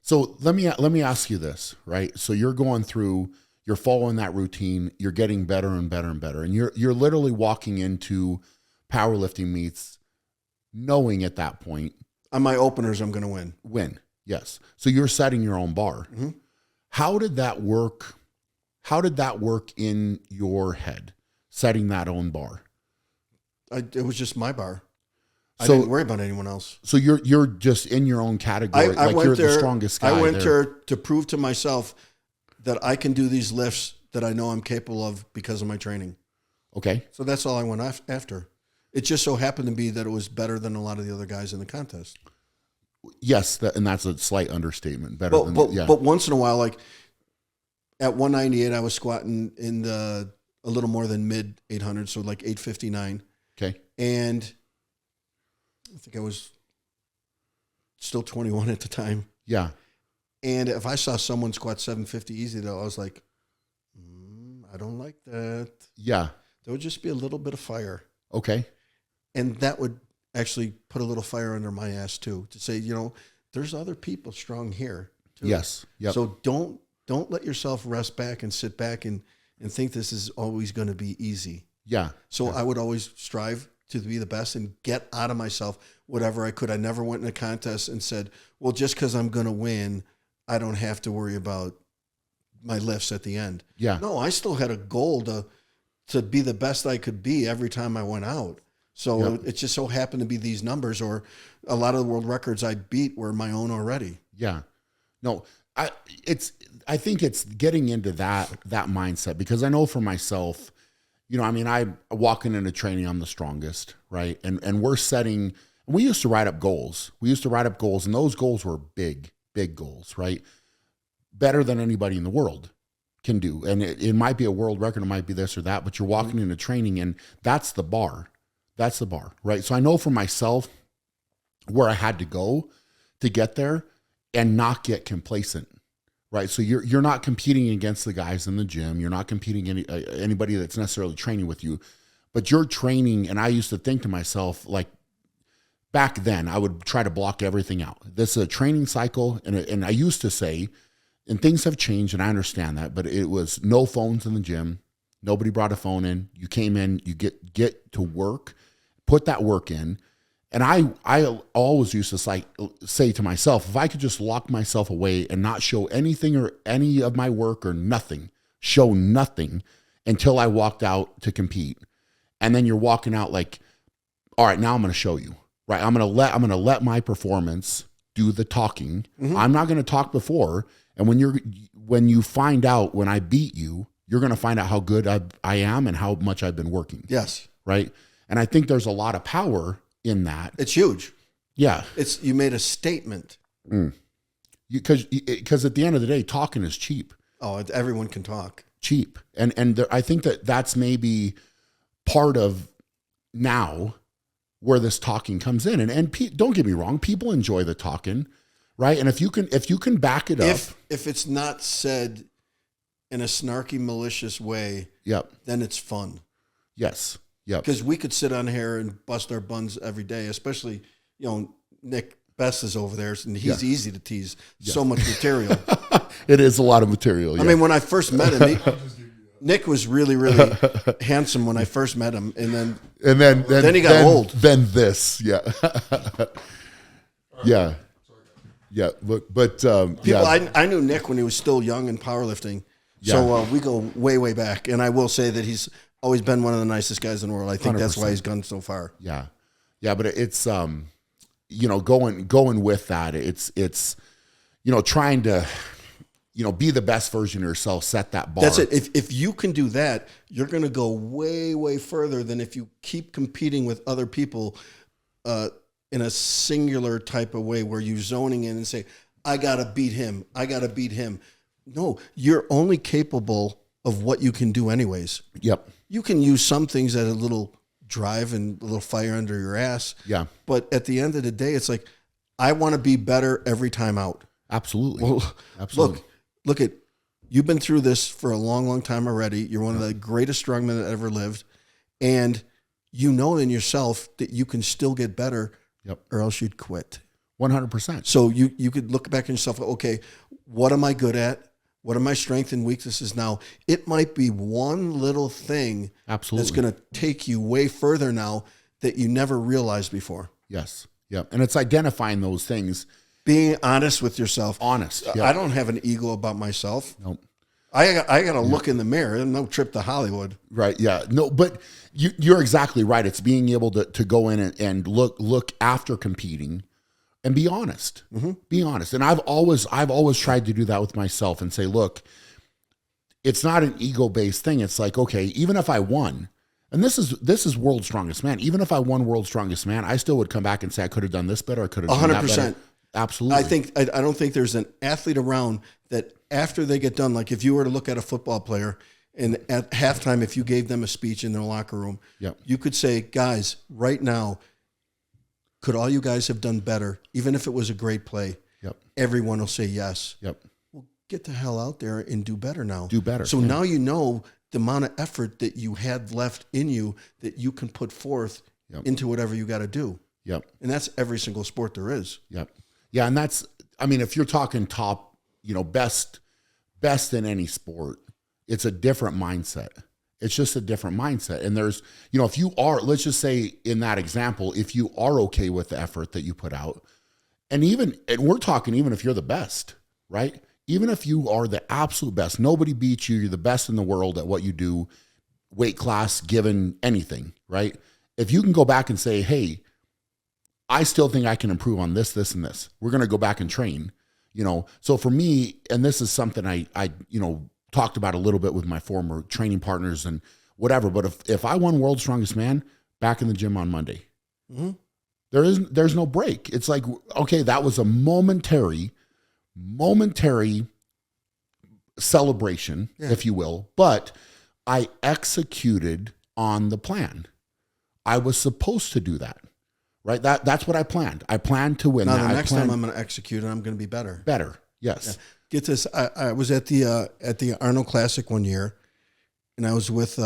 So let me ask you this, right? So you're going through, you're following that routine, you're getting better and better and better. And you're literally walking into powerlifting meets knowing at that point, On my openers, I'm going to win. Yes. So you're setting your own bar. How did that work? How did that work in your head, setting that own bar? It was just my bar. I So- didn't worry about anyone else. So you're just in your own category. I went you're there, the strongest guy I went there. there to prove to myself that I can do these lifts that I know I'm capable of because of my training. Okay. So that's all I went after. It just so happened to be that it was better than a lot of the other guys in the contest. Yes. And that's a slight understatement. Better than, yeah. But once in a while, like at 198, I was squatting in the a little more than mid 800, so like 859. Okay. And I think I was still 21 at the time. Yeah. And if I saw someone squat 750 easy, though, I was like, I don't like that. Yeah. There would just be a little bit of fire. Okay. And that would actually put a little fire under my ass, too, to say, there's other people strong here, too. Yes. Yep. So don't let yourself rest back and sit back and think this is always going to be easy. Yeah. So I would always strive to be the best and get out of myself whatever I could. I never went in a contest and said, well, just because I'm going to win, I don't have to worry about my lifts at the end. Yeah. No, I still had a goal to be the best I could be every time I went out. So it just so happened to be these numbers, or a lot of the world records I beat were my own already. Yeah. No, I think it's getting into that mindset, because I know for myself, I walking into training, I'm the strongest, right? And we used to write up goals. And those goals were big goals, right? Better than anybody in the world can do. And it might be a world record, it might be this or that, but you're walking into training and that's the bar. That's the bar, right? So I know for myself where I had to go to get there and not get complacent, right? So you're not competing against the guys in the gym. You're not competing anybody that's necessarily training with you, but you're training. And I used to think to myself, like, back then I would try to block everything out. This is a training cycle. And I used to say, and things have changed and I understand that, but it was no phones in the gym. Nobody brought a phone in. You came in, you get to work, put that work in. And I always used to say to myself, if I could just lock myself away and not show anything or any of my work or nothing, show nothing until I walked out to compete. And then you're walking out like, all right, now I'm going to show you, right? I'm going to let my performance do the talking. Mm-hmm. I'm not going to talk before. And when you find out, when I beat you, you're going to find out how good I am and how much I've been working. Yes. Right. And I think there's a lot of power in that. It's huge. Yeah. You made a statement. Because at the end of the day, talking is cheap. Oh, everyone can talk. Cheap. And I think that's maybe part of now where this talking comes in. And don't get me wrong, people enjoy the talking, right? And if you can back it up. If it's not said in a snarky, malicious way, then it's fun. Yes. Yep. Because we could sit on here and bust our buns every day, especially, Nick Best is over there, and he's easy to tease. Yeah. So much material. It is a lot of material. Yeah. I mean, when I first met him, Nick was really, really handsome when I first met him, and then he got old. Then this, yeah, yeah, yeah. But I knew Nick when he was still young in powerlifting, so we go way, way back. And I will say that he's always been one of the nicest guys in the world. I think 100%. That's why he's gone so far. Yeah, yeah. But it's going with that. It's trying to. Be the best version of yourself, set that bar. That's it. If you can do that, you're going to go way, way further than if you keep competing with other people in a singular type of way where you're zoning in and say, I got to beat him. I got to beat him. No, you're only capable of what you can do anyways. Yep. You can use some things that a little drive and a little fire under your ass. Yeah. But at the end of the day, it's like, I want to be better every time out. Absolutely. Well, absolutely. Look at, you've been through this for a long, long time already. You're one of the greatest strongmen that ever lived. And you know in yourself that you can still get better or else you'd quit. 100%. So you could look back at yourself, okay, what am I good at? What are my strengths and weaknesses now? It might be one little thing that's going to take you way further now that you never realized before. Yes. Yep. And it's identifying those things. Being honest with yourself. Honest. Yep. I don't have an ego about myself. Nope. I got to look in the mirror. No trip to Hollywood. Right. Yeah. No, but you're exactly right. It's being able to go in and look after competing and be honest. Mm-hmm. Be honest. And I've always tried to do that with myself and say, look, it's not an ego-based thing. It's like, okay, even if I won, and this is World's Strongest Man. Even if I won World's Strongest Man, I still would come back and say I could have done this better. I could have done that better. 100%. Absolutely. I don't think there's an athlete around that after they get done, like if you were to look at a football player And at halftime, if you gave them a speech in their locker room, Yep. you could say, guys, right now, could all you guys have done better, even if it was a great play? Yep. Everyone will say yes. Yep. Well, get the hell out there and do better now. Do better. So now you know the amount of effort that you had left in you that you can put forth into whatever you got to do. Yep. And that's every single sport there is. Yep. Yeah. And that's, I mean, if you're talking top, best in any sport, it's a different mindset. It's just a different mindset. And there's, if you are, let's just say in that example, if you are okay with the effort that you put out, and we're talking even if you're the best, right? Even if you are the absolute best, nobody beats you, you're the best in the world at what you do, weight class, given anything, right? If you can go back and say, hey, I still think I can improve on this, this, and this. We're going to go back and train, So for me, and this is something I talked about a little bit with my former training partners and whatever, but if I won World's Strongest Man, back in the gym on Monday, there's no break. It's like, okay, that was a momentary celebration, if you will, but I executed on the plan. I was supposed to do that, right? That's what I planned. I planned to win. Now, the next time I'm going to execute and I'm going to be better. Better, yes. Yeah. Get this. I was at the Arnold Classic one year, and I was with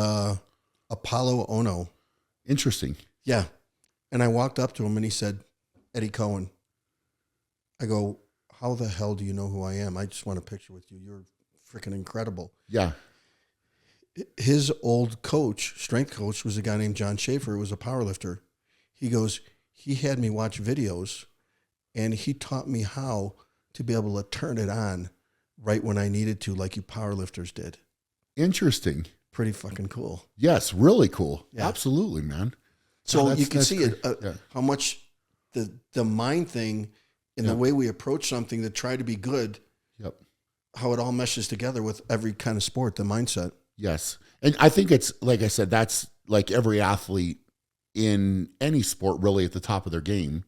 Apollo Ono. Interesting. Yeah. And I walked up to him, and he said, Eddie Coan. I go, how the hell do you know who I am? I just want a picture with you. You're freaking incredible. Yeah. His old coach, strength coach, was a guy named John Schaefer, who was a powerlifter. He goes, he had me watch videos, and he taught me how to be able to turn it on right when I needed to, like you powerlifters did. Interesting. Pretty fucking cool. Yes, really cool. Yeah. Absolutely, man. So you can see how much the mind thing and the way we approach something to try to be good, how it all meshes together with every kind of sport, the mindset. Yes. And I think it's, like I said, that's like every athlete in any sport really at the top of their game.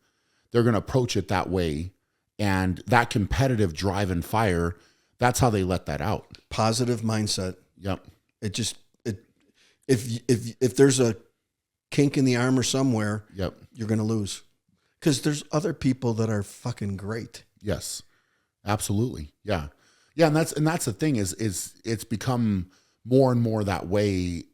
They're going to approach it that way. And that competitive drive and fire, that's how they let that out. Positive mindset. Yep. If there's a kink in the armor somewhere, you're going to lose. Because there's other people that are fucking great. Yes, absolutely. Yeah. Yeah. And that's the thing is it's become more and more that way.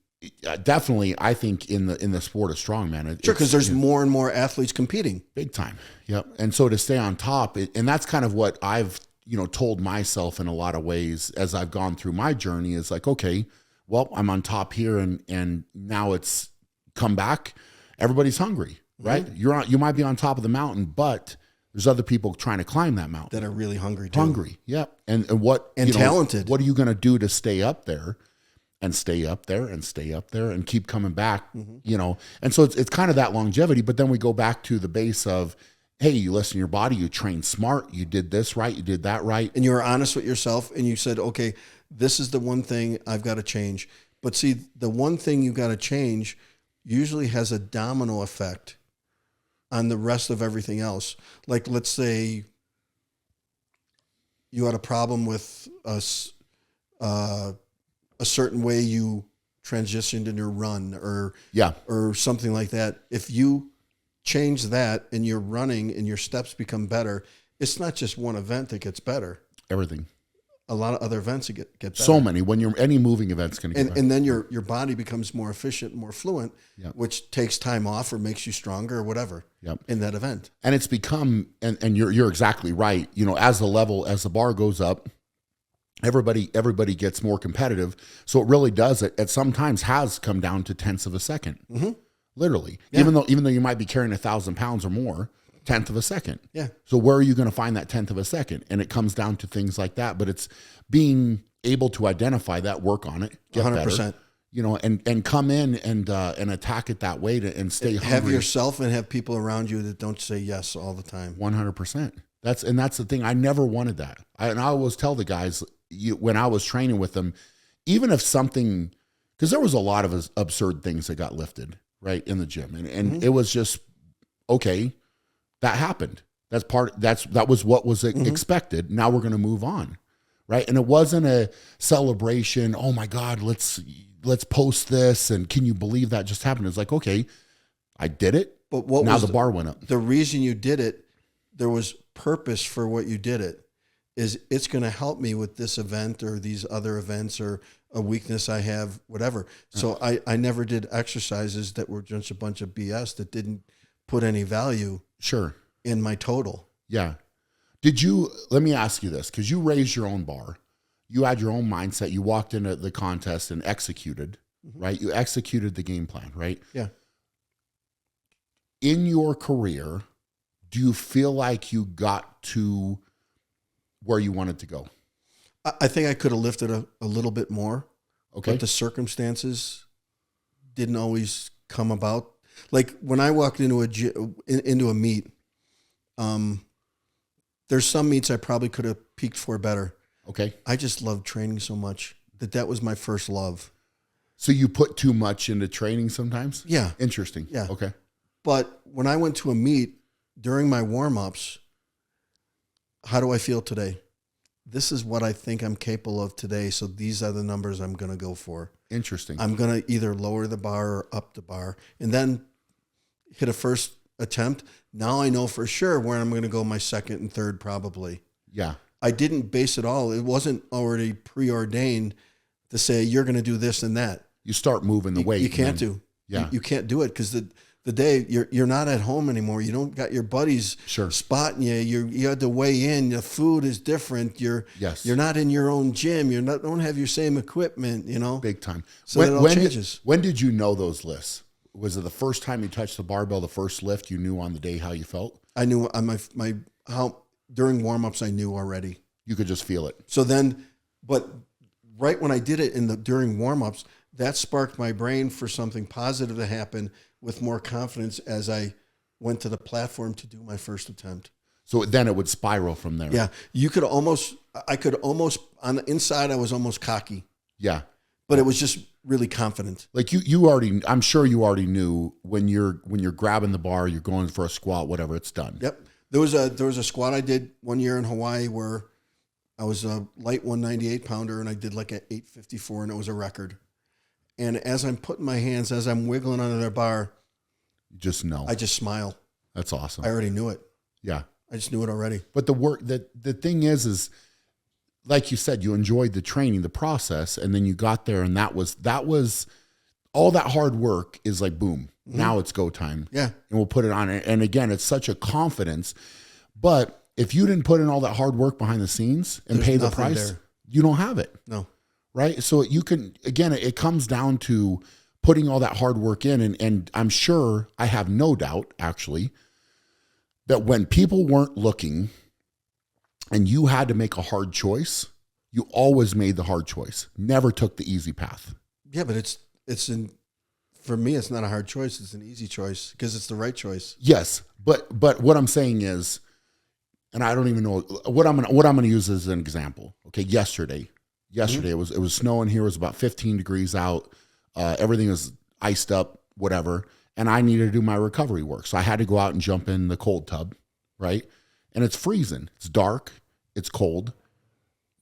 Definitely, I think in the sport of strongman. Sure, because there's more and more athletes competing. Big time. Yep. And so to stay on top, and that's kind of what I've, told myself in a lot of ways as I've gone through my journey is like, okay, well, I'm on top here and now it's come back. Everybody's hungry, right? You might be on top of the mountain, but there's other people trying to climb that mountain. That are really hungry too. Yep. And talented. What are you going to do to stay up there? And stay up there and stay up there and keep coming back, And so it's kind of that longevity. But then we go back to the base of, hey, you listen to your body, you train smart, you did this right, you did that right. And you were honest with yourself and you said, okay, this is the one thing I've got to change. But see, the one thing you got to change usually has a domino effect on the rest of everything else. Like, let's say you had a problem with us, a certain way you transitioned in your run or something like that. If you change that and your running and your steps become better, it's not just one event that gets better. Everything. A lot of other events that get better. So many. When any moving event's going to get better. And then your body becomes more efficient, more fluent, which takes time off or makes you stronger or whatever in that event. And it's become, and you're exactly right. As the bar goes up, everybody gets more competitive. So it really does. It sometimes has come down to tenths of a second, literally. Yeah. Even though you might be carrying 1,000 pounds or more, tenth of a second. Yeah. So where are you going to find that tenth of a second? And it comes down to things like that. But it's being able to identify that, work on it, get 100%. Better, and come in and attack it that way and stay hungry. Have yourself and have people around you that don't say yes all the time. 100%. That's the thing. I never wanted that. I always tell the guys, when I was training with them, even if something, because there was a lot of absurd things that got lifted right in the gym, and it was just okay, that happened. That was what was expected. Now we're going to move on. right? And it wasn't a celebration. Oh my God, let's post this. And can you believe that just happened? It's like, okay, I did it. But what now was the bar went up. The reason you did it, there was purpose for what you did it. Is it's going to help me with this event or these other events or a weakness I have, whatever. So I never did exercises that were just a bunch of BS that didn't put any value in my total. Yeah. Let me ask you this, because you raised your own bar. You had your own mindset. You walked into the contest and executed, right? You executed the game plan, right? Yeah. In your career, do you feel like you got to where you wanted to go? I think I could have lifted a little bit more. Okay. But the circumstances didn't always come about. Like when I walked into a meet, there's some meets I probably could have peaked for better. Okay. I just loved training so much that was my first love. So you put too much into training sometimes? Yeah. Interesting. Yeah. Okay. But when I went to a meet during my warm-ups, how do I feel today? This is what I think I'm capable of today. So these are the numbers I'm going to go for. Interesting. I'm going to either lower the bar or up the bar and then hit a first attempt. Now I know for sure where I'm going to go my second and third probably. Yeah. I didn't base it all. It wasn't already preordained to say you're going to do this and that. You start moving the weight. You can't do. Yeah. You can't do it because the day you're not at home anymore. You don't got your buddies spotting you. You had to weigh in. The food is different. You're not in your own gym. Don't have your same equipment. Big time. So it all changes. When did you know those lifts? Was it the first time you touched the barbell, the first lift? You knew on the day how you felt. I knew on how during warm-ups I knew already. You could just feel it. So then, but right when I did it during warm-ups, that sparked my brain for something positive to happen with more confidence as I went to the platform to do my first attempt. So then it would spiral from there. Yeah. I could almost, on the inside, I was almost cocky. Yeah. But it was just really confident. Like you already, I'm sure you already knew when you're grabbing the bar, you're going for a squat, whatever, it's done. Yep. There was a squat I did one year in Hawaii where I was a light 198 pounder and I did like an 854 and it was a record. And as I'm putting my hands, as I'm wiggling under their bar, you just know. I just smile. That's awesome. I already knew it. Yeah. I just knew it already. But the thing is like you said, you enjoyed the training, the process, and then you got there and that was all that hard work is like, boom, now it's go time. Yeah. And we'll put it on. And again, it's such a confidence. But if you didn't put in all that hard work behind the scenes and pay the price, you don't have it. No. Right. So you can, again, it comes down to putting all that hard work in. And I'm sure, I have no doubt actually, that when people weren't looking and you had to make a hard choice, you always made the hard choice, never took the easy path. Yeah, but for me, it's not a hard choice. It's an easy choice because it's the right choice. Yes. But what I'm saying is, and I don't even know what I'm going to use as an example. Okay. Yesterday it was snowing here. It was about 15 degrees out. Everything was iced up, whatever. And I needed to do my recovery work. So I had to go out and jump in the cold tub. Right. And it's freezing. It's dark. It's cold.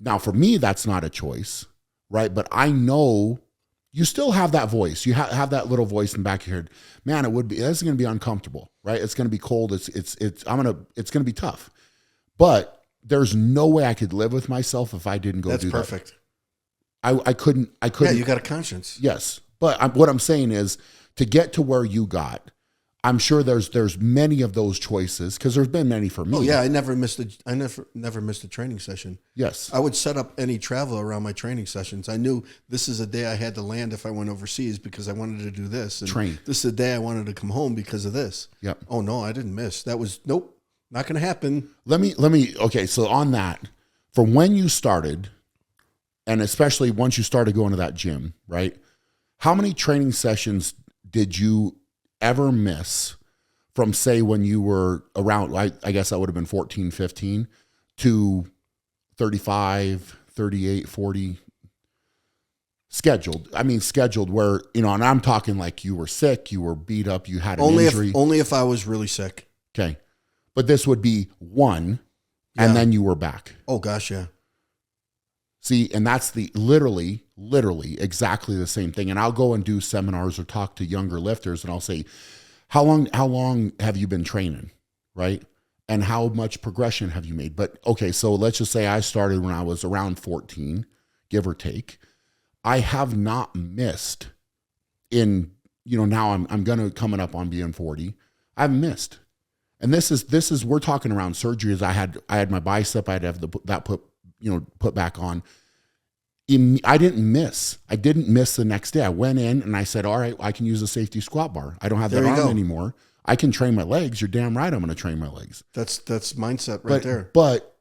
Now for me, that's not a choice. Right. But I know you still have that voice. You have that little voice in the back of your head. Man, this is going to be uncomfortable. Right. It's going to be cold. It's going to be tough, but there's no way I could live with myself if I didn't go do that. That's perfect. I couldn't. Yeah, you got a conscience. Yes. But what I'm saying is to get to where you got, I'm sure there's many of those choices because there's been many for me. Oh yeah. I never missed a training session. Yes. I would set up any travel around my training sessions. I knew this is a day I had to land if I went overseas because I wanted to do this. And train. This is a day I wanted to come home because of this. Yep. Oh no, I didn't miss. That was nope. Not going to happen. Let me, okay. So on that, from when you started, and especially once you started going to that gym, right? How many training sessions did you ever miss from, say, when you were around, I guess that would have been 14, 15 to 35, 38, 40 scheduled? I mean, scheduled where, and I'm talking like you were sick, you were beat up, you had an injury. Only if I was really sick. Okay. But this would be one, and then you were back. Oh, gosh, yeah. See, and that's the literally exactly the same thing. And I'll go and do seminars or talk to younger lifters, and I'll say, how long have you been training, right? And how much progression have you made? But okay, so let's just say I started when I was around 14, give or take. I have not missed in, now I'm gonna coming up on being 40. I've missed. And this is we're talking around surgeries. I had my bicep, I had to have that put back on. I didn't miss the next day. I went in and I said, all right, I can use a safety squat bar. I don't have that arm anymore. I can train my legs. You're damn right I'm going to train my legs. That's mindset right there. But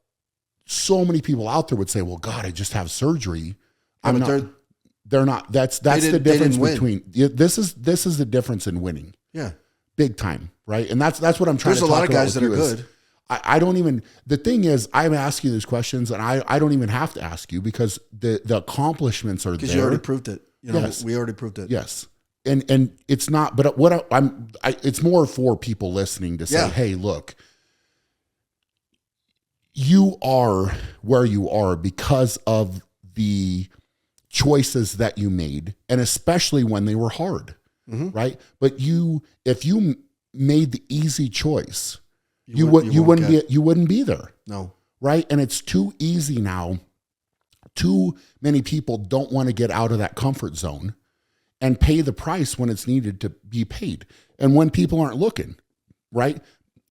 so many people out there would say, well, God, I just have surgery. They're not. That's the difference between, this is the difference in winning. Yeah. Big time. Right. And that's what I'm trying to talk about. There's a lot of guys that are good. I don't even, the thing is, I'm asking these questions and I don't even have to ask you because the accomplishments are there. Because you already proved it. Yes. We already proved it. Yes. And it's not, but it's more for people listening to say, hey, look, you are where you are because of the choices that you made, and especially when they were hard, right? But if you made the easy choice, you wouldn't be there. No. Right. And it's too easy now. Too many people don't want to get out of that comfort zone and pay the price when it's needed to be paid. And when people aren't looking, right.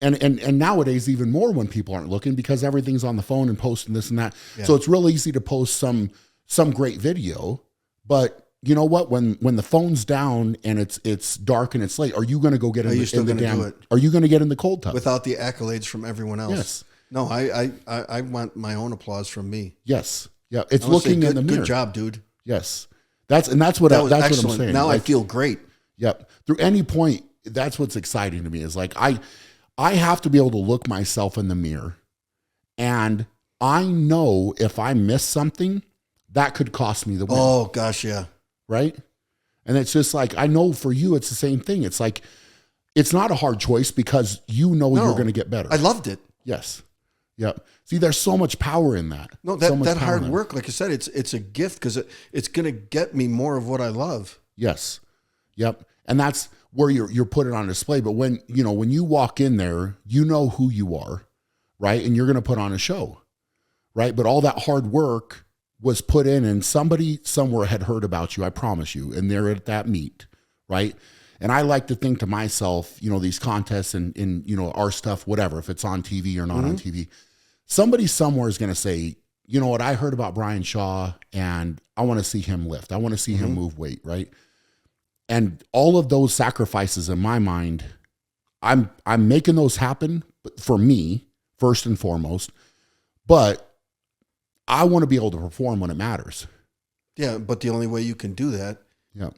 And nowadays, even more when people aren't looking because everything's on the phone and posting this and that. Yeah. So it's real easy to post some great video, but you know what? When the phone's down and it's dark and it's late, are you going to go get in Are you going to get in the cold tub without the accolades from everyone else? Yes. No, I want my own applause from me. Yes. Yeah. It's looking in the mirror. Good job, dude. Yes. That's what I'm saying. Now I feel great. Yep. Through any point, that's what's exciting to me is like I have to be able to look myself in the mirror, and I know if I miss something, that could cost me the win. Oh gosh, yeah. Right? And it's just like, I know for you, it's the same thing. It's like, it's not a hard choice because you're going to get better. I loved it. Yes. Yep. See, there's so much power in that. No, that hard work, like I said, it's a gift because it's going to get me more of what I love. Yes. Yep. And that's where you're putting on display. But when you walk in there, you know who you are, right? And you're going to put on a show, right? But all that hard work was put in, and somebody somewhere had heard about you, I promise you, and they're at that meet, right? And I like to think to myself, these contests and our stuff, whatever, if it's on TV or not on TV, somebody somewhere is going to say, you know what, I heard about Brian Shaw and I want to see him lift. I want to see him move weight, right? And all of those sacrifices in my mind, I'm making those happen for me, first and foremost, but I want to be able to perform when it matters. Yeah, but the only way you can do that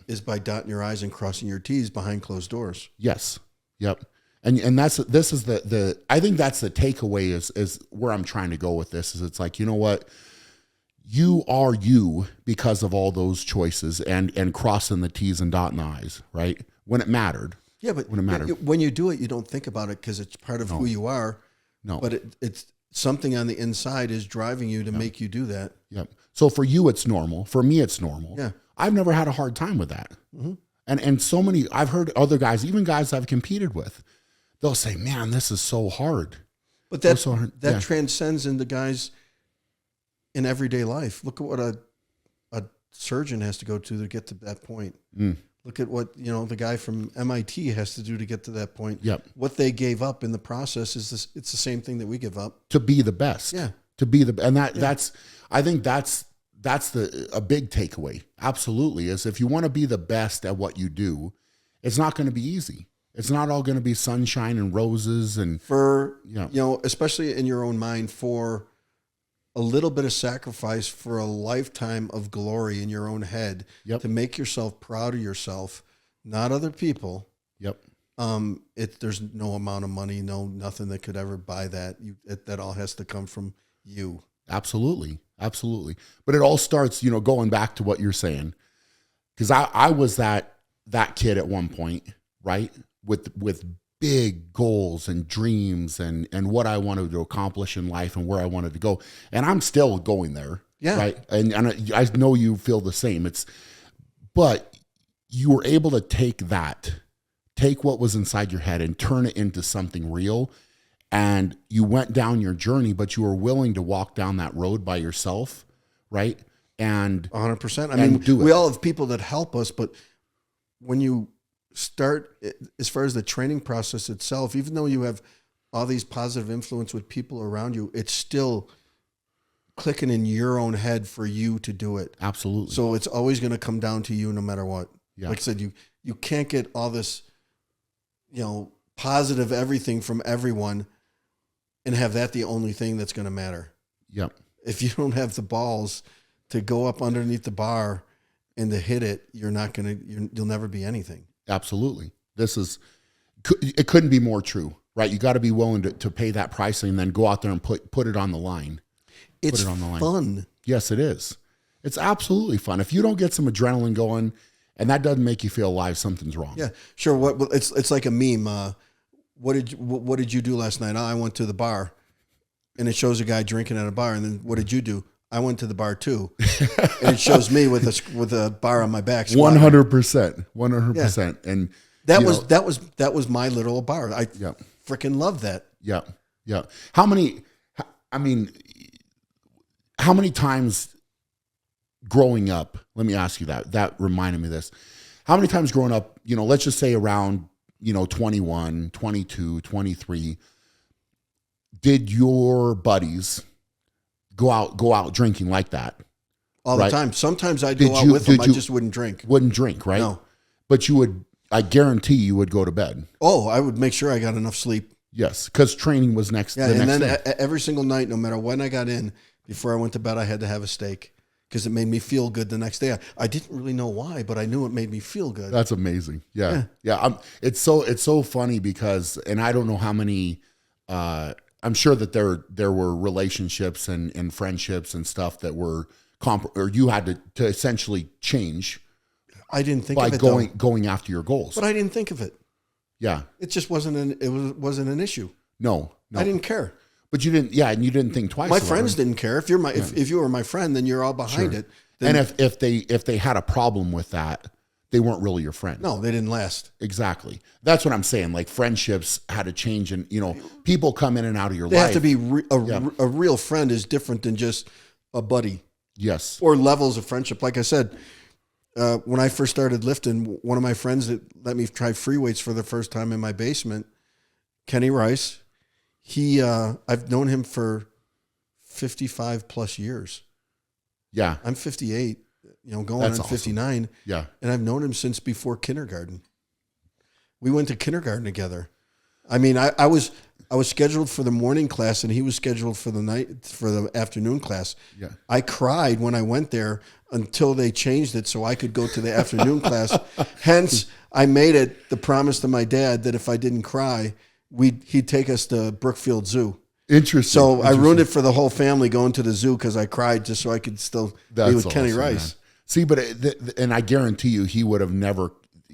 is by dotting your I's and crossing your T's behind closed doors. Yes. Yep. And this is the I think that's the takeaway is where I'm trying to go with this is it's like, you know what? You are you because of all those choices and crossing the T's and dotting the I's, right? When it mattered. Yeah, but when it mattered. When you do it, you don't think about it because it's part of who you are. No. But it's something on the inside is driving you to make you do that. Yep. So for you, it's normal. For me, it's normal. Yeah. I've never had a hard time with that. And so many, I've heard other guys, even guys I've competed with, they'll say, man, this is so hard. But that transcends into guys in everyday life. Look at what a surgeon has to go to get to that point. Look at what, the guy from MIT has to do to get to that point. Yep. What they gave up in the process it's the same thing that we give up. To be the best. Yeah. To be that's, I think that's a big takeaway. Absolutely. Is if you want to be the best at what you do, it's not going to be easy. It's not all going to be sunshine and roses and especially in your own mind, for a little bit of sacrifice for a lifetime of glory in your own head to make yourself proud of yourself, not other people. Yep. There's no amount of money, nothing that could ever buy that. That all has to come from you. Absolutely. Absolutely. But it all starts, going back to what you're saying. Cause I was that kid at one point, right? With big goals and dreams and what I wanted to accomplish in life and where I wanted to go. And I'm still going there. Yeah. Right. And I know you feel the same. But you were able to take what was inside your head and turn it into something real. And you went down your journey, but you were willing to walk down that road by yourself. Right. And 100%. I mean, we all have people that help us, but when you start, as far as the training process itself, even though you have all these positive influence with people around you, it's still clicking in your own head for you to do it. Absolutely. So it's always going to come down to you no matter what. Yeah. Like I said, you can't get all this, positive everything from everyone and have that the only thing that's going to matter. Yep. If you don't have the balls to go up underneath the bar and to hit it, you'll never be anything. Absolutely. It couldn't be more true, right? You got to be willing to pay that price and then go out there and put it on the line. It's fun. Yes, it is. It's absolutely fun. If you don't get some adrenaline going and that doesn't make you feel alive, something's wrong. Yeah, sure. It's like a meme. What did you do last night? Oh, I went to the bar, and it shows a guy drinking at a bar. And then what did you do? I went to the bar too, and it shows me with a bar on my back. 100%, 100%. And that was my little bar. I freaking love that. Yeah, yeah. How many times growing up? Let me ask you that. That reminded me of this. How many times growing up? Let's just say around 21, 22, 23. Did your buddies go out drinking like that? All the time. Sometimes I'd go out with them. I just wouldn't drink. Wouldn't drink, right? No. But you would, I guarantee you would go to bed. Oh, I would make sure I got enough sleep. Yes, because training was next. Yeah, and then every single night, no matter when I got in, before I went to bed, I had to have a steak because it made me feel good the next day. I didn't really know why, but I knew it made me feel good. That's amazing. Yeah. It's so funny because, and I don't know how many. I'm sure that there were relationships and friendships and stuff that were or you had to essentially change. I didn't think by of it going after your goals, but I didn't think of it. Yeah, it just wasn't an issue. No, I didn't care. But you didn't. Yeah, and you didn't think twice. My friends didn't care. If you were my friend, then you're all behind it. Then, and if they had a problem with that, they weren't really your friend. No, they didn't last. Exactly. That's what I'm saying. Like friendships had to change, and people come in and out of your life. They have to be a real friend is different than just a buddy. Yes. Or levels of friendship. Like I said, when I first started lifting, one of my friends that let me try free weights for the first time in my basement, Kenny Rice, I've known him for 55 plus years. Yeah. I'm 58, going on 59. Yeah. And I've known him since before kindergarten. We went to kindergarten together. I mean, I was scheduled for the morning class and he was scheduled for the afternoon class. Yeah. I cried when I went there until they changed it so I could go to the afternoon class. Hence, I made it the promise to my dad that if I didn't cry, he'd take us to Brookfield Zoo. Interesting. So I ruined it for the whole family going to the zoo because I cried just so I could still be with Kenny Rice. Man. See, but and I guarantee you,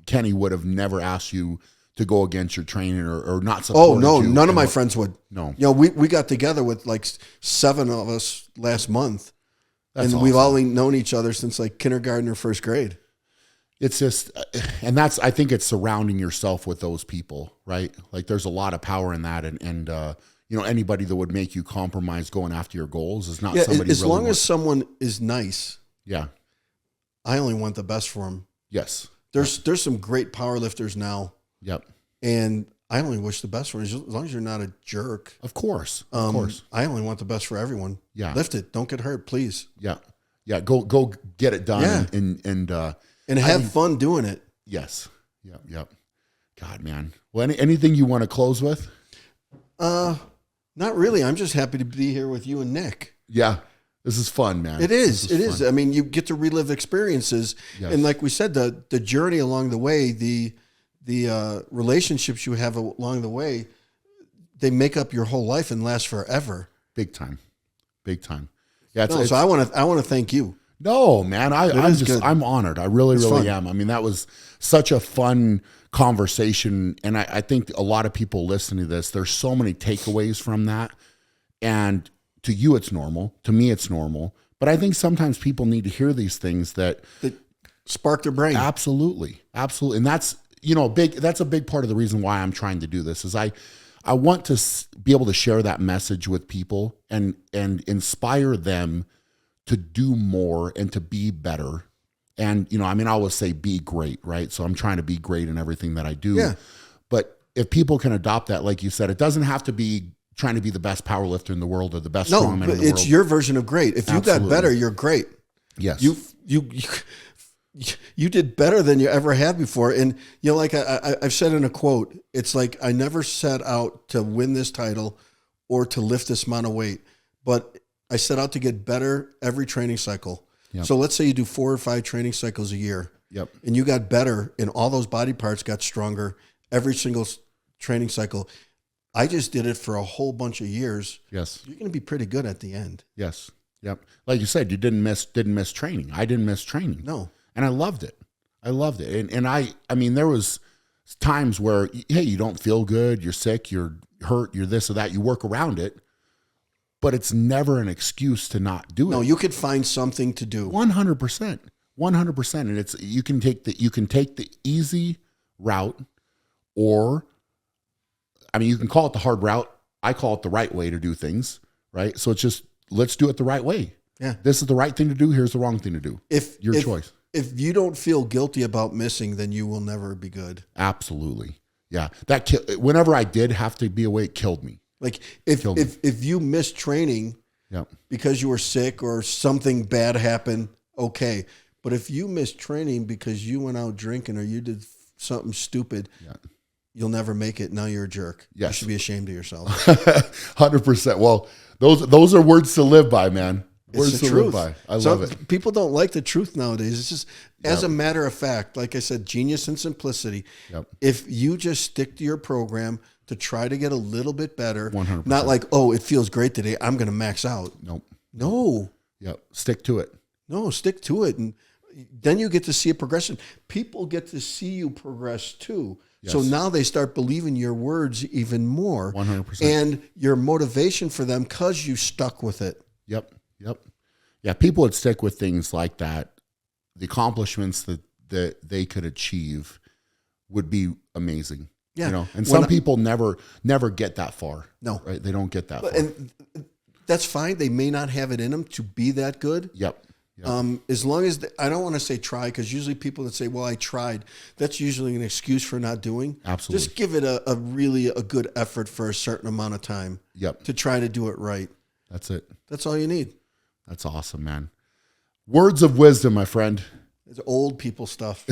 Kenny would have never asked you to go against your training or not support. Oh no, none of my friends would. No, we got together with like 7 of us last month, and awesome. We've all known each other since like kindergarten or first grade. It's just, and I think it's surrounding yourself with those people, right? Like there's a lot of power in that, and anybody that would make you compromise going after your goals is not somebody. As long as someone is nice. Yeah, I only want the best for them. Yes, there's some great power lifters now. Yep. And I only wish the best for them as long as you're not a jerk. Of course. Of course. I only want the best for everyone. Yeah. Lift it. Don't get hurt, please. Yeah. Yeah. Go get it done. Yeah. And have fun doing it. Yes. Yep. Yep. God, man. Well, anything you want to close with? Not really. I'm just happy to be here with you and Nick. Yeah. This is fun, man. It is. It is. I mean, you get to relive experiences. Yes. And like we said, the journey along the way, the relationships you have along the way, they make up your whole life and last forever. Big time. Big time. Yeah. So I want to thank you. No, man, I'm honored. I really am. I mean, that was such a fun conversation. And I think a lot of people listening to this, there's so many takeaways from that. And to you, it's normal. To me, it's normal. But I think sometimes people need to hear these things that spark their brain. Absolutely. And that's, that's a big part of the reason why I'm trying to do this is I want to be able to share that message with people and inspire them to do more and to be better. And, I always say be great, right? So I'm trying to be great in everything that I do. Yeah. But if people can adopt that, like you said, it doesn't have to be trying to be the best power lifter in the world or the best strongman in the world. It's your version of great. If you got better, you're great. Yes. You did better than you ever had before. And, like I've said in a quote, it's like, I never set out to win this title or to lift this amount of weight, but I set out to get better every training cycle. Yep. So let's say you do 4 or 5 training cycles a year. Yep. And you got better and all those body parts got stronger every single training cycle. I just did it for a whole bunch of years. Yes. You're going to be pretty good at the end. Yes. Yep. Like you said, you didn't miss training. I didn't miss training. No. And I loved it. And I mean, there was times where, hey, you don't feel good. You're sick. You're hurt. You're this or that. You work around it. But it's never an excuse to not do it. No, you could find something to do. 100%. 100%. And you can take the easy route, or you can call it the hard route. I call it the right way to do things, right? So it's just, let's do it the right way. Yeah. This is the right thing to do. Here's the wrong thing to do. Your choice. If you don't feel guilty about missing, then you will never be good. Absolutely. Yeah. Whenever I did have to be away, it killed me. Like if you missed training because you were sick or something bad happened, okay. But if you missed training because you went out drinking or you did something stupid, you'll never make it. Now you're a jerk. Yes. You should be ashamed of yourself. 100%. Well, those are words to live by, man. It's the truth. I love it. People don't like the truth nowadays. It's just, as a matter of fact, like I said, genius and simplicity. Yep. If you just stick to your program to try to get a little bit better, 100%. Not like, oh, it feels great today, I'm going to max out. Nope. No. Yep. Stick to it. No, stick to it. And then you get to see a progression. People get to see you progress too. Yes. So now they start believing your words even more. 100%. And your motivation for them because you stuck with it. Yep. Yeah, people would stick with things like that. The accomplishments that they could achieve would be amazing. Yeah. And some people never get that far. No. Right? They don't get that far. And that's fine. They may not have it in them to be that good. Yep. As long as I don't want to say try, because usually people that say, well, I tried, that's usually an excuse for not doing. Absolutely. Just give it a really good effort for a certain amount of time. Yep. To try to do it right. That's it. That's all you need. That's awesome, man. Words of wisdom, my friend. It's old people stuff.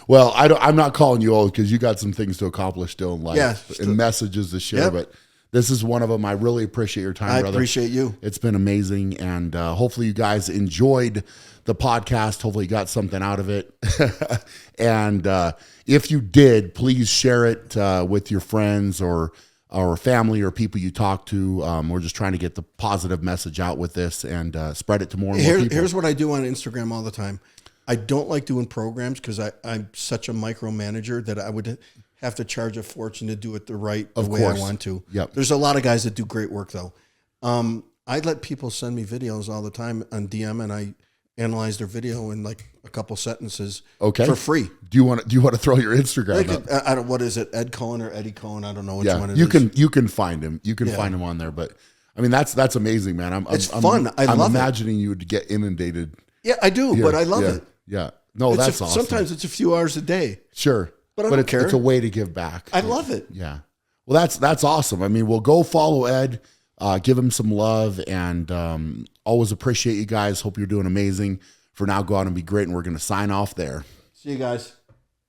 Well, I'm not calling you old because you got some things to accomplish still in life and messages to share, but this is one of them. I really appreciate your time, brother. I appreciate you. It's been amazing. And hopefully you guys enjoyed the podcast. Hopefully you got something out of it. And if you did, please share it with your friends or family or people you talk to. We're just trying to get the positive message out with this and spread it to more and more people. Here's what I do on Instagram all the time. I don't like doing programs because I'm such a micromanager that I would have to charge a fortune to do it the way I want to. Yep. There's a lot of guys that do great work though. I let people send me videos all the time on DM, and I analyze their video in like a couple sentences for free. Do you want to throw your Instagram up? I don't, what is it? Ed Coan or Eddie Coan? I don't know which one it is. You can find him. You can find him on there. But I mean, that's amazing, man. It's fun. I'm imagining you would get inundated. Yeah, I do, but I love it. Yeah. No, that's awesome. Sometimes it's a few hours a day. Sure. But I don't care. It's a way to give back. I love it. Yeah. Well, that's awesome. I mean, we'll go follow Ed, give him some love, and always appreciate you guys. Hope you're doing amazing. For now, go out and be great, and we're going to sign off there. See you guys.